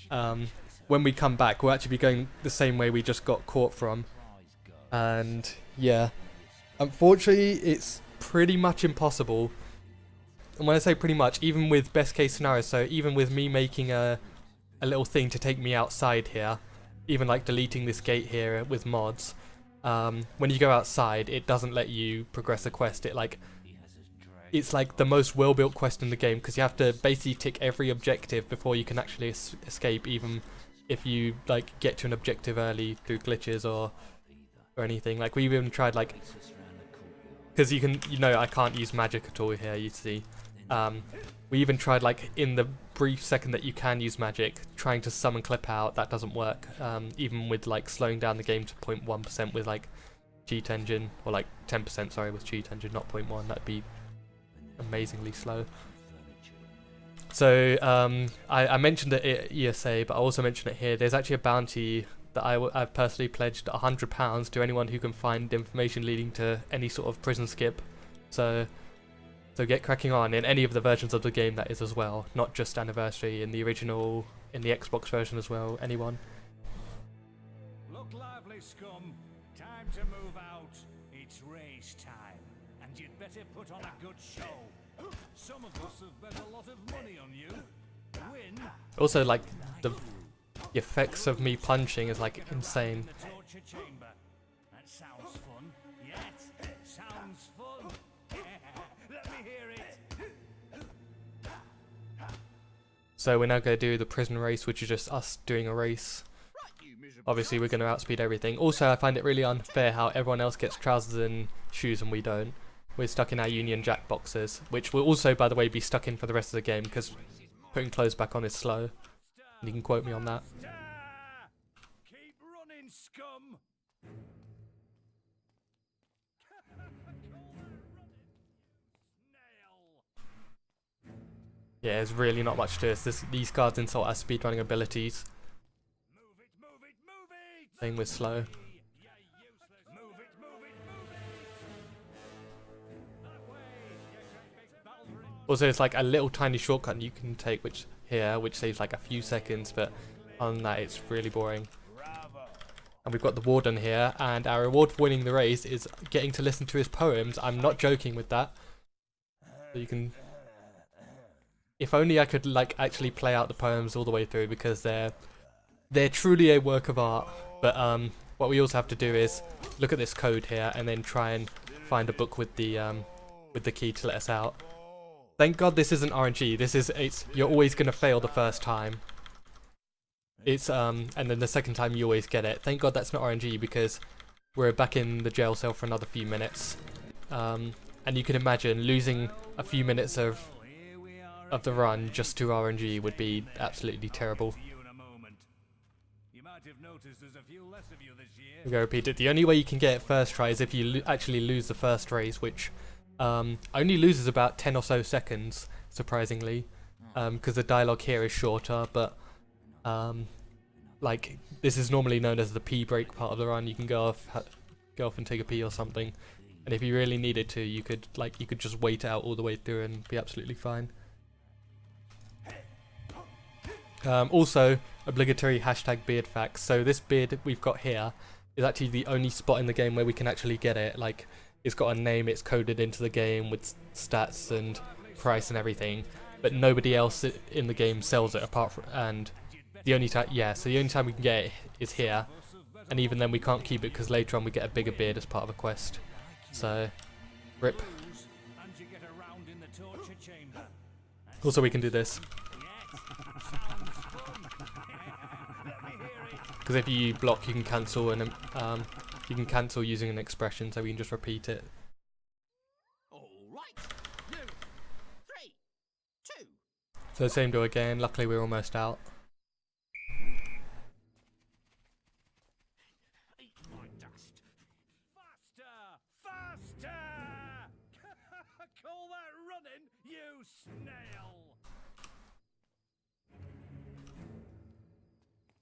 when we come back we'll actually be going the same way we just got caught from. And yeah, unfortunately it's pretty much impossible. And when I say pretty much, even with best case scenario, so even with me making a little thing to take me outside here, even like deleting this gate here with mods, when you go outside it doesn't let you progress the quest. It's like the most well-built quest in the game, because you have to basically tick every objective before you can actually escape, even if you like get to an objective early through glitches or anything. Like we even tried, like, because I can't use magic at all here, you see. We even tried, like, in the brief second that you can use magic, trying to summon clip out. That doesn't work, even with like slowing down the game to 0.1% with like cheat engine, or like 10%, sorry, with cheat engine, not 0.1. That'd be amazingly slow. So I mentioned it at ESA, but I also mentioned it here. There's actually a bounty that I've personally pledged £100 to anyone who can find information leading to any sort of prison skip. So get cracking on in any of the versions of the game, that is, as well, not just Anniversary, in the original, in the Xbox version as well, anyone. Look lively, scum. Time to move out. It's race time, and you'd better put on a good show. Some of us have bet a lot of money on you. Win. Also, like, the effects of me punching is like insane. The torture chamber. That sounds fun. Yet sounds fun. Let me hear it. So we're now going to do the prison race, which is just us doing a race. Obviously we're going to outspeed everything. Also, I find it really unfair how everyone else gets trousers and shoes and we don't. We're stuck in our Union Jack boxes, which will also, by the way, be stuck in for the rest of the game, because putting clothes back on is slow. And you can quote me on that. Keep running, scum. Yeah, there's really not much to this. These guards insult our speedrunning abilities. Move it, move it, move it. Same with slow. Move it, move it, move it. That way. Also, it's like a little tiny shortcut you can take, which saves like a few seconds, but other than that, it's really boring. And we've got the Warden here, and our reward for winning the race is getting to listen to his poems. I'm not joking with that. So you can... If only I could like actually play out the poems all the way through, because they're truly a work of art. But what we also have to do is look at this code here and then try and find a book with the key to let us out. Thank God this isn't RNG. You're always gonna fail the first time. And then the second time you always get it. Thank God that's not RNG, because we're back in the jail cell for another few minutes. And you can imagine losing a few minutes of the run just to RNG would be absolutely terrible. noticed there's a few less of you this year. I'm going to repeat it. The only way you can get it first try is if you actually lose the first race, which only loses about 10 or so seconds, surprisingly, because the dialogue here is shorter, but like, this is normally known as the pee break part of the run. You can go off and take a pee or something, and if you really needed to, you could just wait it out all the way through and be absolutely fine. Also, obligatory hashtag beard facts. So this beard we've got here is actually the only spot in the game where we can actually get it. Like, it's got a name, it's coded into the game with stats and price and everything, but nobody else in the game sells it apart from, and the only time, so the only time we can get it is here, and even then we can't keep it because later on we get a bigger beard as part of a quest. So, rip. And you get around in the torture chamber. Also, we can do this. Because if you block, you can cancel, and you can cancel using an expression, so we can just repeat it. All right. 3, 2. So same door again. Luckily, we're almost out. Eat my dust. Faster! Faster! Call that running, you snail!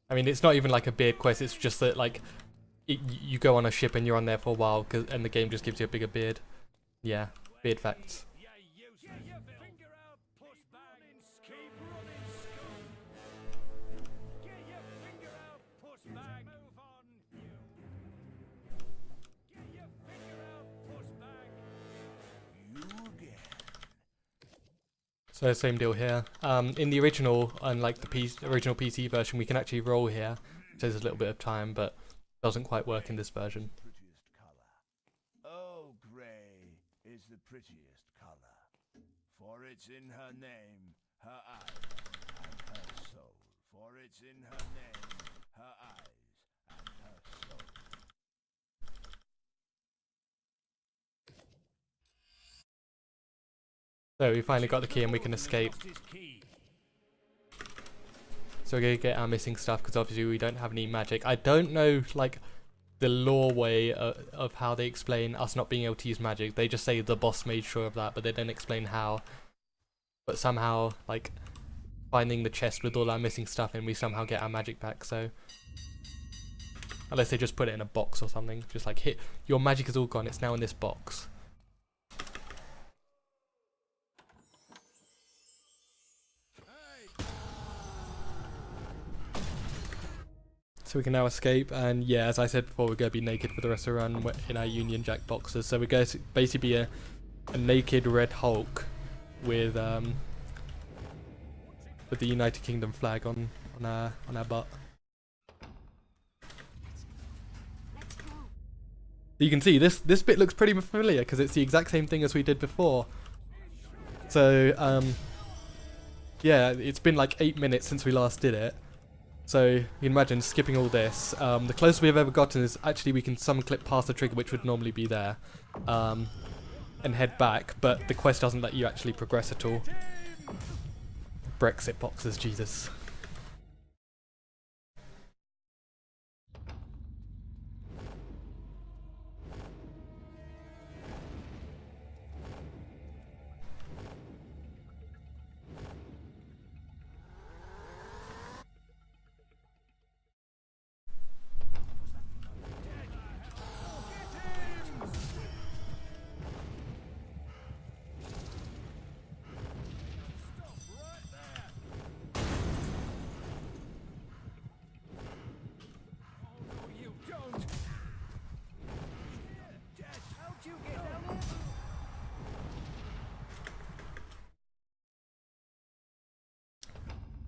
I mean, it's not even like a beard quest. It's just that like you go on a ship and you're on there for a while, and the game just gives you a bigger beard. Yeah, beard facts. Yeah, you get your finger out, puss bag. Keep running, scum. Get your finger out, puss bag. Move on, you. Get your finger out, puss bag. You again. So same deal here. In the original, unlike the original PC version, we can actually roll here. It takes a little bit of time, but doesn't quite work in this version. Prettiest color. Oh, grey is the prettiest color, for it's in her name, her eyes, and her soul. For it's in her name, her eyes, and her soul. So we finally got the key and we can escape. So we're going to get our missing stuff because obviously we don't have any magic. I don't know like the lore way of how they explain us not being able to use magic. They just say the boss made sure of that, but they don't explain how. But somehow, like, finding the chest with all our missing stuff in, we somehow get our magic back, so... Unless they just put it in a box or something. Just like, hit, your magic is all gone, it's now in this box. So we can now escape, and yeah, as I said before, we're going to be naked for the rest of the run in our Union Jack boxes. So we're going to basically be a naked Red Hulk with the United Kingdom flag on our butt. You can see this bit looks pretty familiar because it's the exact same thing as we did before. So yeah, it's been like 8 minutes since we last did it. So you can imagine skipping all this. The closest we've ever gotten is actually we can summon clip past the trigger, which would normally be there, and head back, but the quest doesn't let you actually progress at all. Brexit boxes, Jesus.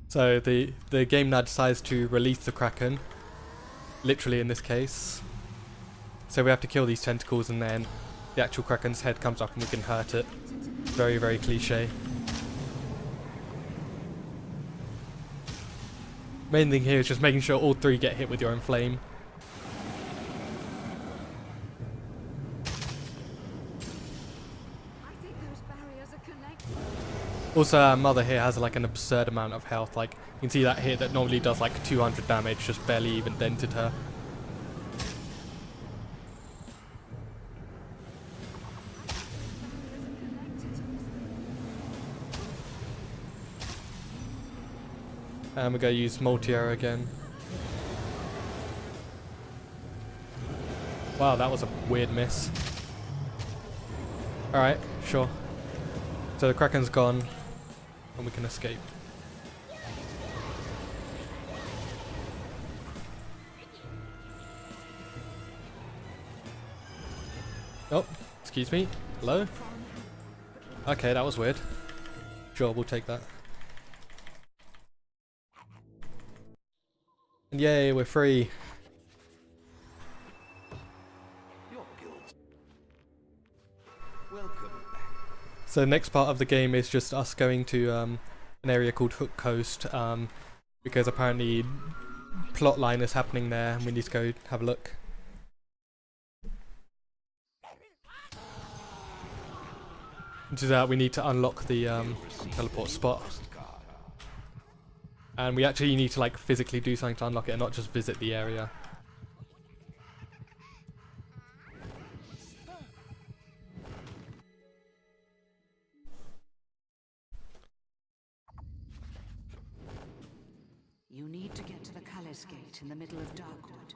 So the game now decides to release the Kraken, literally in this case. So we have to kill these tentacles and then the actual Kraken's head comes up and we can hurt it. Very, very cliche. Main thing here is just making sure all three get hit with your own flame. I think those barriers are connected. Also, our mother here has like an absurd amount of health. Like, you can see that hit that normally does like 200 damage, just barely even dented her. And we're going to use multi-arrow again. Wow, that was a weird miss. Alright, sure. So the Kraken's gone, and we can escape. Oh, excuse me. Hello? Okay, that was weird. Sure, we'll take that. And yay, we're free. So the next part of the game is just us going to an area called Hook Coast, because apparently plotline is happening there and we need to go have a look. To do that we need to unlock the teleport spot. And we actually need to like physically do something to unlock it and not just visit the area. You need to get to the Callis Gate in the middle of Darkwood.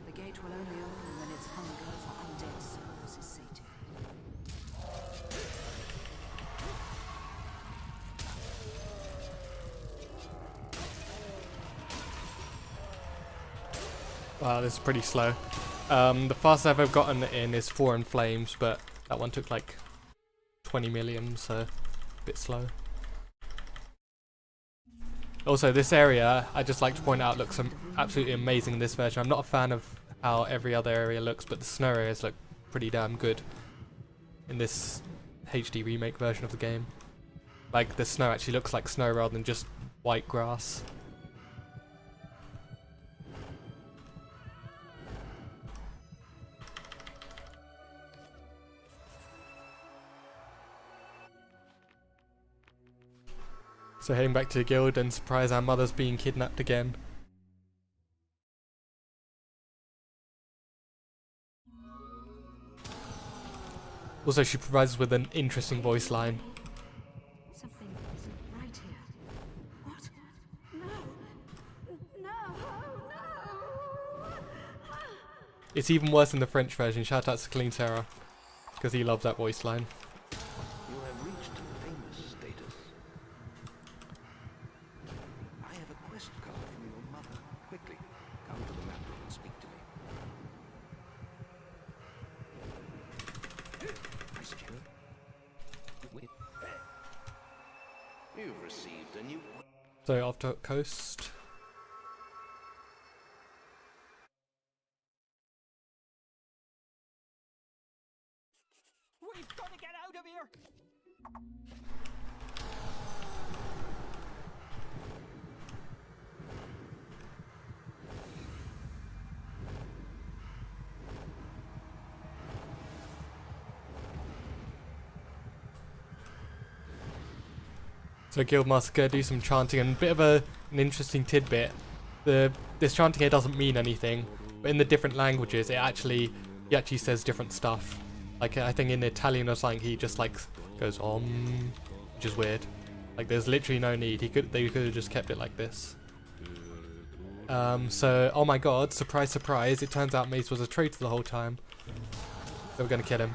The gate will only open when its hunger for undead souls is sated. Wow, this is pretty slow. The fastest I've ever gotten in is 4 in Flames, but that one took like 20 million, so a bit slow. Also, this area, I just like to point out, looks absolutely amazing in this version. I'm not a fan of how every other area looks, but the snow areas look pretty damn good in this HD remake version of the game. Like, the snow actually looks like snow rather than just white grass. So heading back to the guild and surprise our mother's being kidnapped again. Also, she provides us with an interesting voice line. Something isn't right here. What? No! No! It's even worse in the French version. Shout out to Clean Sarah, because he loves that voice line. You have reached famous status. I have a quest card from your mother. Quickly, come to the map room and speak to me. Question. You've received a new... So off to Hook Coast. We've got to get out of here! So Guildmaster gonna do some chanting, and a bit of an interesting tidbit. This chanting here doesn't mean anything, but in the different languages he actually says different stuff. Like I think in Italian or something he just like goes which is weird. Like there's literally no need. They could have just kept it like this. So oh my god, surprise surprise, it turns out Mace was a traitor the whole time. So we're gonna kill him.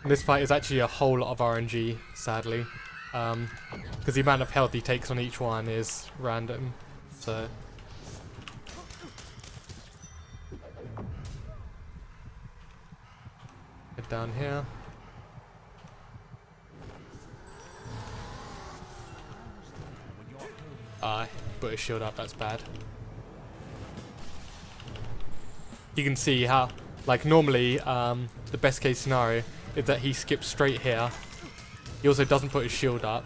This fight is actually a whole lot of RNG, sadly, because the amount of health he takes on each one is random, so... Head down here. Put his shield up, that's bad. You can see how, like normally, the best case scenario is that he skips straight here. He also doesn't put his shield up.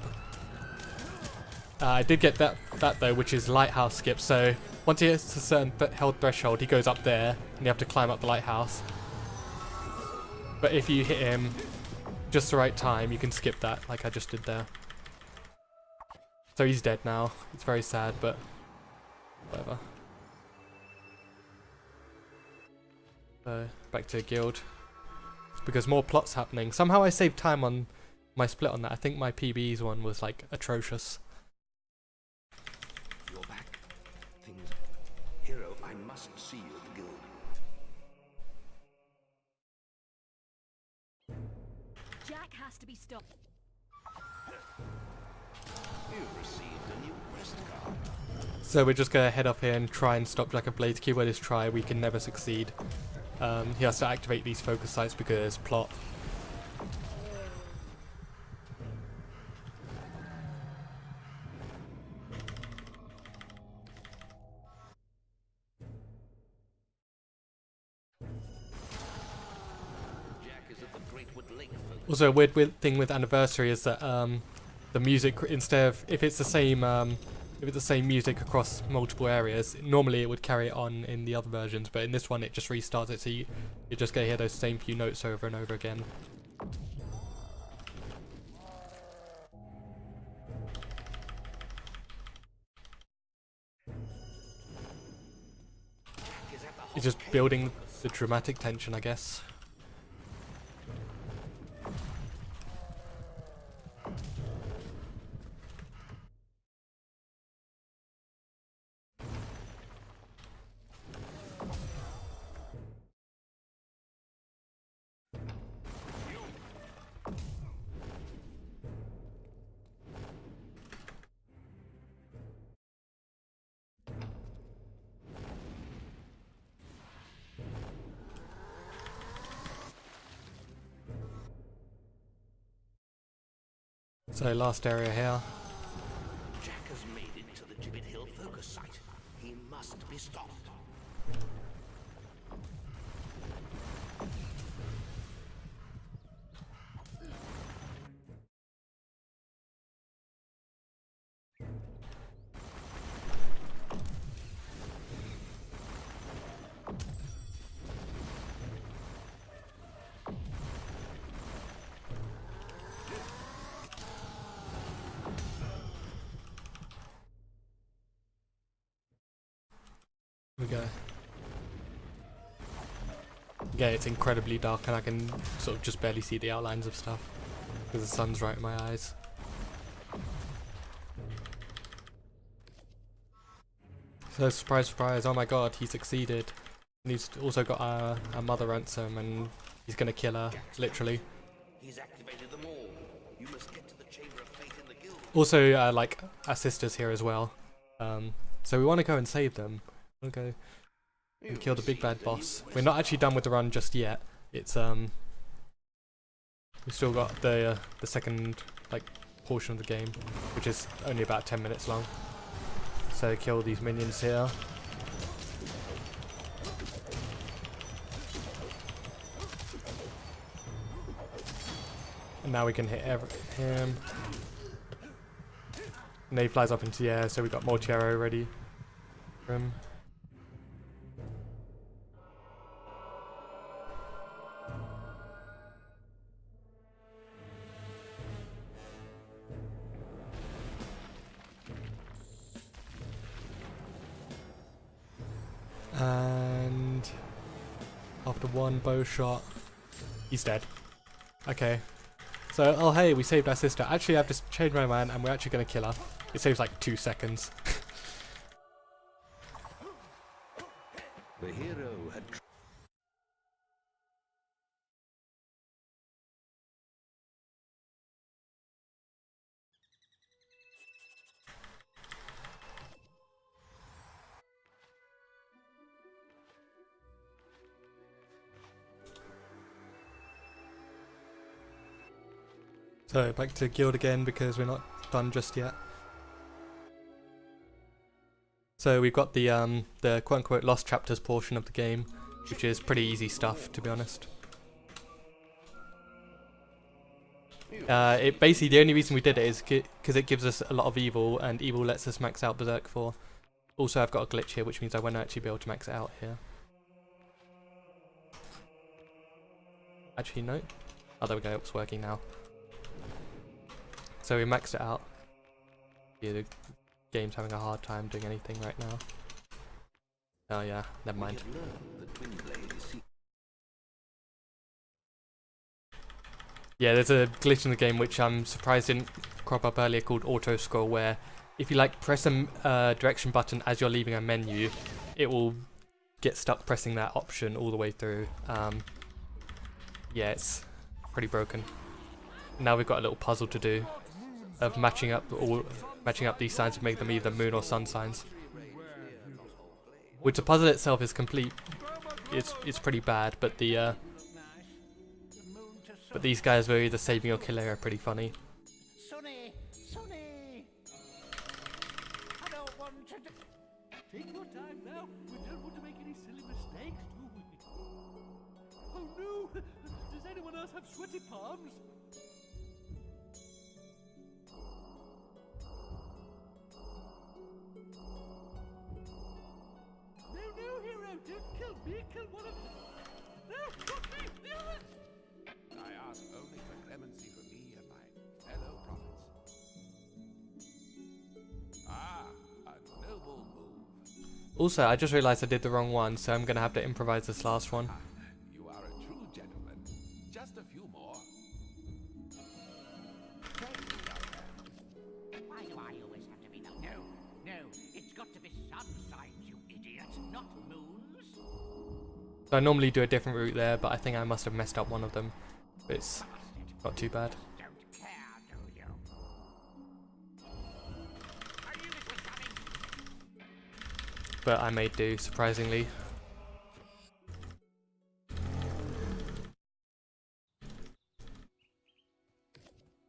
I did get that though, which is Lighthouse Skip. So once he hits a certain health threshold, he goes up there, and you have to climb up the lighthouse. But if you hit him just the right time, you can skip that, like I just did there. So he's dead now. It's very sad, but whatever. So back to guild. It's because more plots happening. Somehow I saved time on my split on that. I think my PB's one was like atrocious. You're back. Things. Hero, I must see you at the guild. Jack has to be stopped. You've received a new quest card. So we're just gonna head up here and try and stop Jack of Blades. Keyword is try. We can never succeed. He has to activate these focus sites because plot. Jack is at the Greatwood Lake focus. Also, a weird thing with Anniversary is that the music, instead of if it's the same music across multiple areas, normally it would carry it on in the other versions, but in this one it just restarts it, so you're just gonna hear those same few notes over and over again. It's just building the dramatic tension, I guess. So last area here. Jack has made it to the Gibbet Hill focus site. He must be stopped. We go. Yeah, it's incredibly dark and I can sort of just barely see the outlines of stuff because the sun's right in my eyes. So surprise, surprise, oh my god, he succeeded. And he's also got a mother ransom and he's gonna kill her, literally. He's activated them all. You must get to the Chamber of Fate in the guild. Also, like, our sister's here as well. So we want to go and save them. We want to go and kill the big bad boss. We're not actually done with the run just yet. It's, we've still got the second, like, portion of the game, which is only about 10 minutes long. So kill these minions here. And now we can hit him. And he flies up into the air, so we've got more Tiaro ready for him. And after one bow shot, he's dead. Okay. So, oh hey, we saved our sister. Actually, I've just changed my mind and we're actually going to kill her. It saves like 2 seconds. The hero had. So back to guild again because we're not done just yet. So we've got the quote-unquote lost chapters portion of the game, which is pretty easy stuff, to be honest. It basically, the only reason we did it is because it gives us a lot of evil, and evil lets us max out Berserk for. Also, I've got a glitch here, which means I won't actually be able to max it out here. Actually, no. Oh, there we go. It's working now. So we maxed it out. Yeah, the game's having a hard time doing anything right now. Oh yeah, never mind. Yeah, there's a glitch in the game which I'm surprised didn't crop up earlier called auto scroll, where if you like press a direction button as you're leaving a menu, it will get stuck pressing that option all the way through. Yeah, it's pretty broken. Now we've got a little puzzle to do of matching up these signs to make them either moon or sun signs. Which the puzzle itself is complete. It's pretty bad, but these guys were either saving or killing are pretty funny. Sonny! Sonny! I don't want to do... Take your time now. We don't want to make any silly mistakes, do we? Oh no! Does anyone else have sweaty palms? No, hero! Don't kill me! Kill one of them! No! Not me! The others! I ask only for clemency for me and my fellow prophets. Ah, a noble move. Also, I just realised I did the wrong one, so I'm gonna have to improvise this last one. You are a true gentleman. Just a few more. Why do I always have to be... No, it's got to be sun signs, you idiot, not moons. So I normally do a different route there, but I think I must have messed up one of them. But it's not too bad. Don't care, do you? I knew this was coming. But I made do, surprisingly.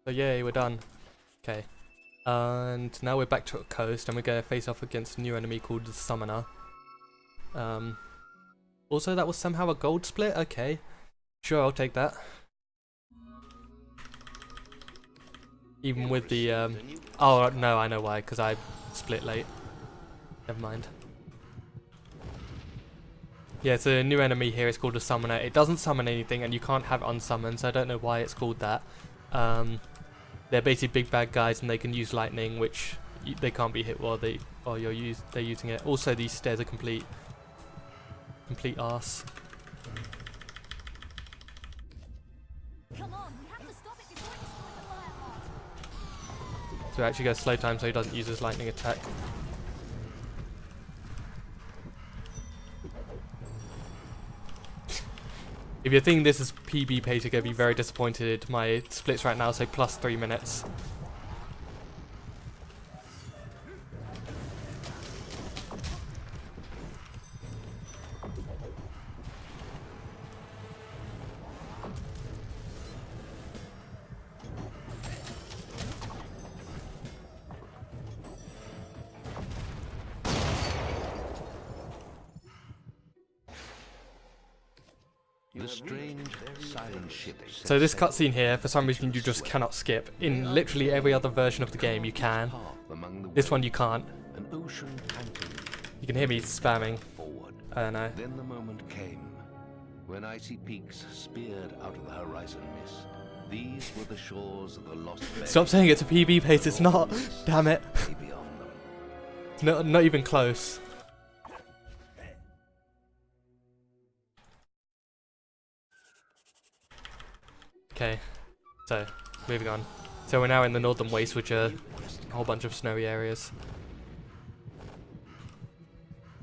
So yay, we're done. Okay. And now we're back to a coast, and we're going to face off against a new enemy called the Summoner. Also, that was somehow a gold split? Okay. Sure, I'll take that. Even with the, oh, no, I know why, because I split late. Never mind. Yeah, it's a new enemy here, it's called a Summoner. It doesn't summon anything, and you can't have unsummon, so I don't know why it's called that. They're basically big bad guys, and they can use lightning, which they can't be hit while they're using it. Also, these stairs are complete arse. Come on, we have to stop it before it destroys the Lion. So we're actually going to slow time so he doesn't use his lightning attack. If you're thinking this is PB pace, you're going to be very disappointed. My splits right now say plus 3 minutes. The strange silent ship. So this cutscene here, for some reason you just cannot skip. In literally every other version of the game you can. This one you can't. An ocean panting. You can hear me spamming. Forward. I don't know. Then the moment came when icy peaks speared out of the horizon mist. These were the shores of the lost bay. Stop saying it's a PB pace, it's not. Damn it. Lay beyond them. Not even close. Okay, so moving on. So we're now in the Northern Waste, which are a whole bunch of snowy areas.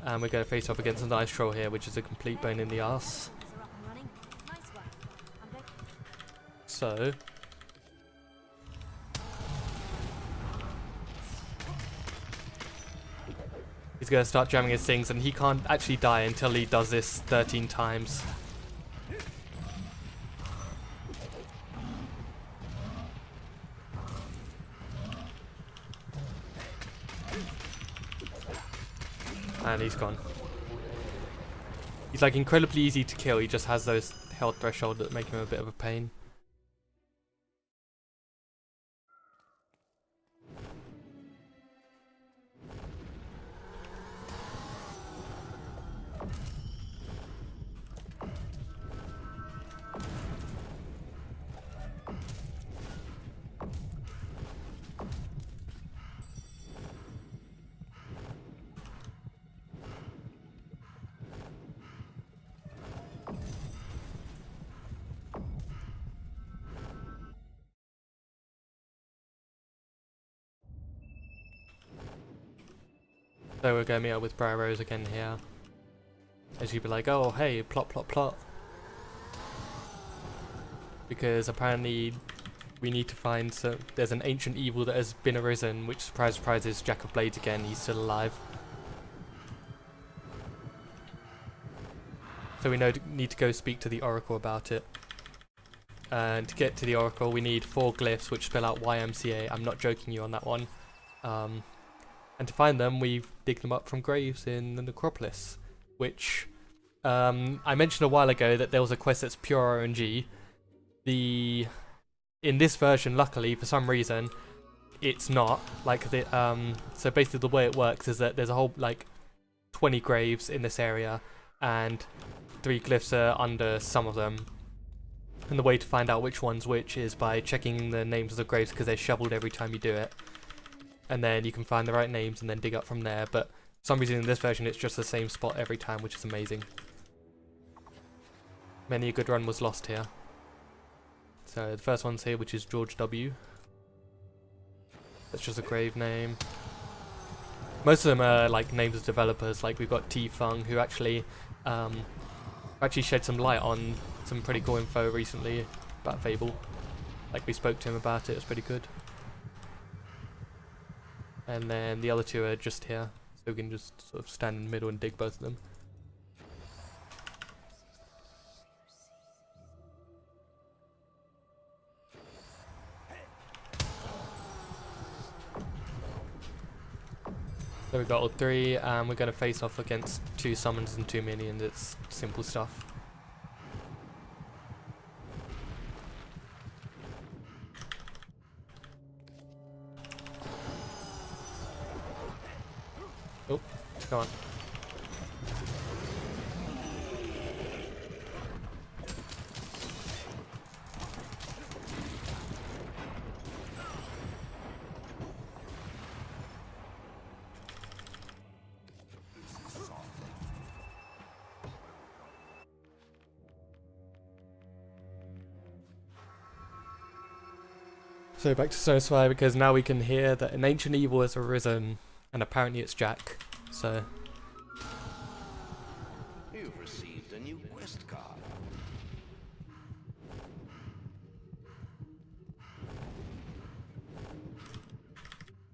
And we're going to face off against an ice troll here, which is a complete bone in the arse. Are up and running. Nice one. I'm ready. So he's going to start jamming his things, and he can't actually die until he does this 13 times. And he's gone. He's like incredibly easy to kill, he just has those health thresholds that make him a bit of a pain. So we're going to meet up with Briar Rose again here. As you'd be like, oh hey, plot plot plot. Because apparently we need to find there's an ancient evil that has been arisen, which surprise surprise is Jack of Blades again, he's still alive. So we need to go speak to the Oracle about it. And to get to the Oracle we need 4 glyphs which spell out YMCA, I'm not joking you on that one. And to find them we dig them up from graves in the Necropolis, which I mentioned a while ago that there was a quest that's pure RNG. In this version, luckily, for some reason, it's not. Like so basically the way it works is that there's a whole, like, 20 graves in this area, and 3 glyphs are under some of them. And the way to find out which one's which is by checking the names of the graves, because they're shoveled every time you do it. And then you can find the right names and then dig up from there, but for some reason in this version it's just the same spot every time, which is amazing. Many a good run was lost here. So the first one's here, which is George W. That's just a grave name. Most of them are like names of developers, like we've got T Fung, who actually shed some light on some pretty cool info recently about Fable. Like we spoke to him about it, it was pretty good. And then the other 2 are just here, so we can just sort of stand in the middle and dig both of them. So we've got all 3, and we're going to face off against 2 summons and 2 minions. It's simple stuff. Oh, come on. So back to Snowspire, because now we can hear that an ancient evil has arisen, and apparently it's Jack. So You've received a new quest card.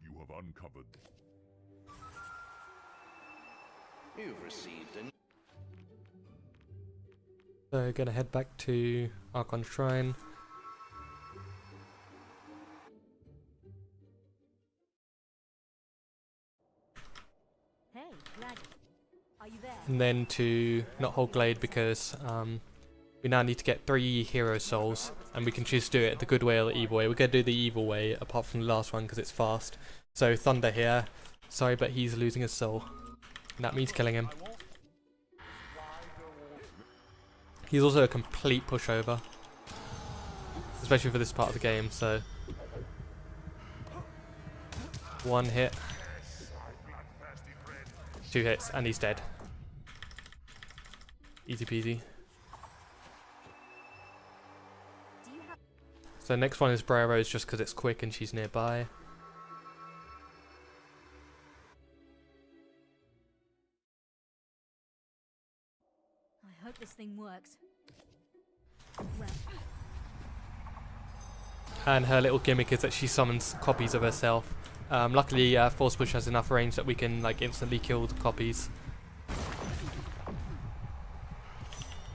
You have uncovered. You've received a new... So gonna head back to Archon Shrine. Hey, lad. Are you there? And then to Knothole Glade, because we now need to get 3 hero souls, and we can choose to do it the good way or the evil way. We're going to do the evil way, apart from the last one, because it's fast. So Thunder here, sorry, but he's losing his soul, and that means killing him. He's also a complete pushover, especially for this part of the game, so 1 hit, 2 hits, and he's dead. Easy peasy. So next one is Briar Rose, just because it's quick and she's nearby. I hope this thing works. Well, And her little gimmick is that she summons copies of herself. Luckily, Force Push has enough range that we can like instantly kill the copies.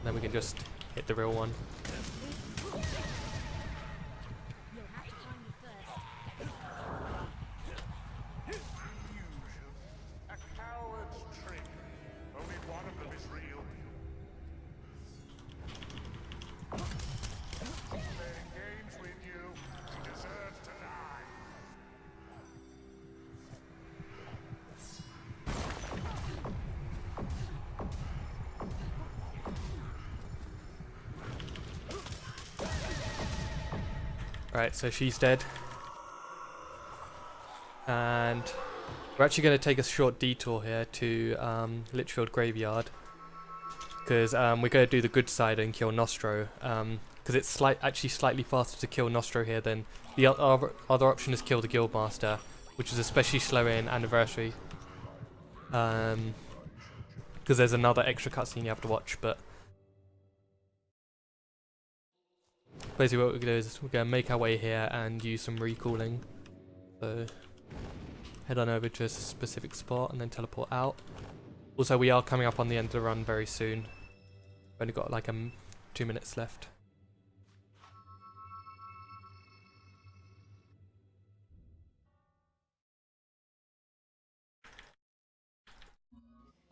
Then we can just hit the real one. you'll have to find me first. A coward's trick. Only one of them is real. Playing games with you. He deserves to die. Right, so she's dead. And we're actually going to take a short detour here to Litchfield Graveyard, because we're going to do the good side and kill Nostro, because it's actually slightly faster to kill Nostro here than the other option is kill the Guildmaster, which is especially slow in Anniversary. because there's another extra cutscene you have to watch. But basically what we're going to do is we're going to make our way here and use some recalling. So head on over to a specific spot and then teleport out. Also, we are coming up on the end of the run very soon. We've only got like 2 minutes left.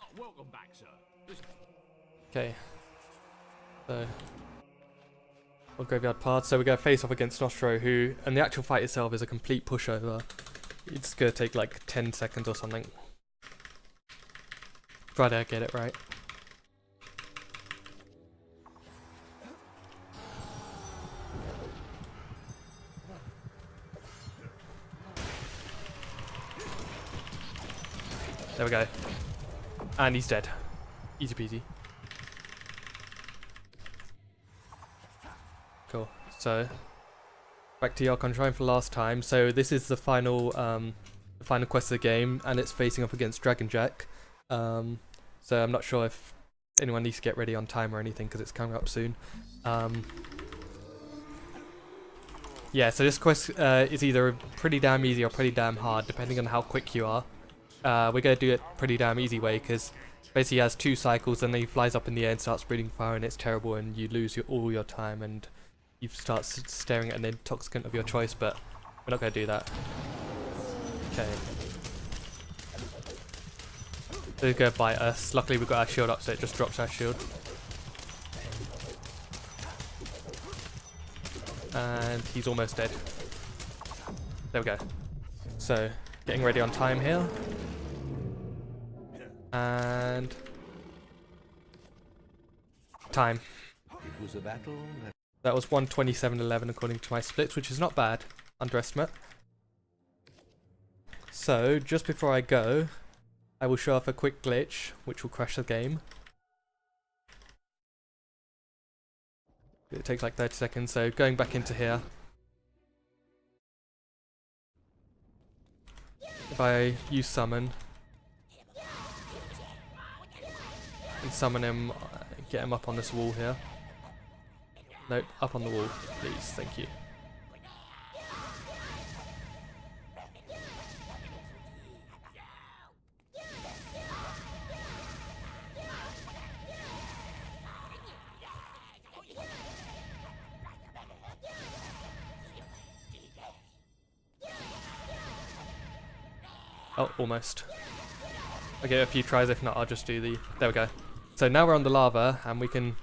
Oh, welcome back, sir. Okay. So on Graveyard Path, so we're going to face off against Nostro, who, and the actual fight itself is a complete pushover. It's going to take like 10 seconds or something. Try to get it right. There we go. And he's dead. Easy peasy. Cool. So back to Archery Training for last time. So this is the final quest of the game, and it's facing up against Dragon Jack. So I'm not sure if anyone needs to get ready on time or anything because it's coming up soon. Yeah, so this quest is either pretty damn easy or pretty damn hard, depending on how quick you are. We're going to do it pretty damn easy way because basically he has 2 cycles and then he flies up in the air and starts breathing fire, and it's terrible, and you lose all your time and you start staring at an intoxicant of your choice, but we're not going to do that. Okay. So he's going to bite us. Luckily we've got our shield up, so it just drops our shield. And he's almost dead. There we go. So, getting ready on time here. And time. It was a battle That was 1:27:11 according to my splits, which is not bad. Underestimate. So, just before I go, I will show off a quick glitch, which will crash the game. It takes like 30 seconds, so going back into here. If I use summon, and summon him, get him up on this wall here. Nope, up on the wall, please, thank you. Oh, almost. I'll give it a few tries, if not I'll just do the... There we go. So now we're on the lava, and we can...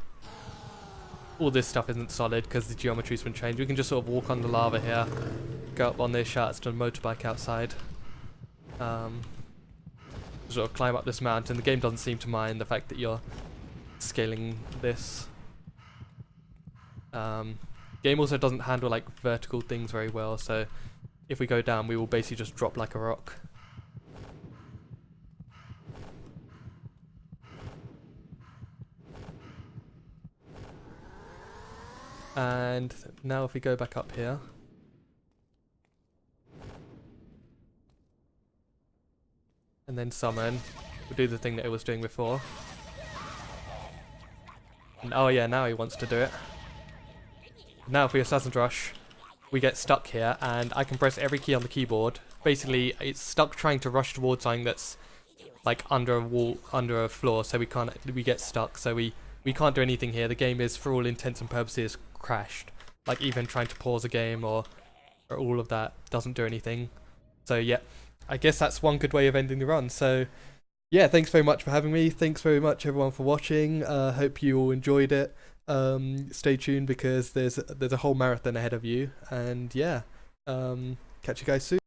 All this stuff isn't solid because the geometry's been changed. We can just sort of walk on the lava here, go up on this shouts to a motorbike outside. Sort of climb up this mountain. The game doesn't seem to mind the fact that you're scaling this. Game also doesn't handle like vertical things very well, so if we go down we will basically just drop like a rock. And now if we go back up here, and then summon, we'll do the thing that it was doing before. And oh yeah, now he wants to do it. Now if we Assassin's Rush, we get stuck here, and I can press every key on the keyboard. Basically, it's stuck trying to rush towards something that's like under a wall, under a floor, so we get stuck, so we can't do anything here. The game is, for all intents and purposes, crashed. Like even trying to pause a game or all of that doesn't do anything. So yeah, I guess that's one good way of ending the run. So yeah, thanks very much for having me. Thanks very much everyone for watching. Hope you all enjoyed it. Stay tuned because there's a whole marathon ahead of you. And yeah, catch you guys soon.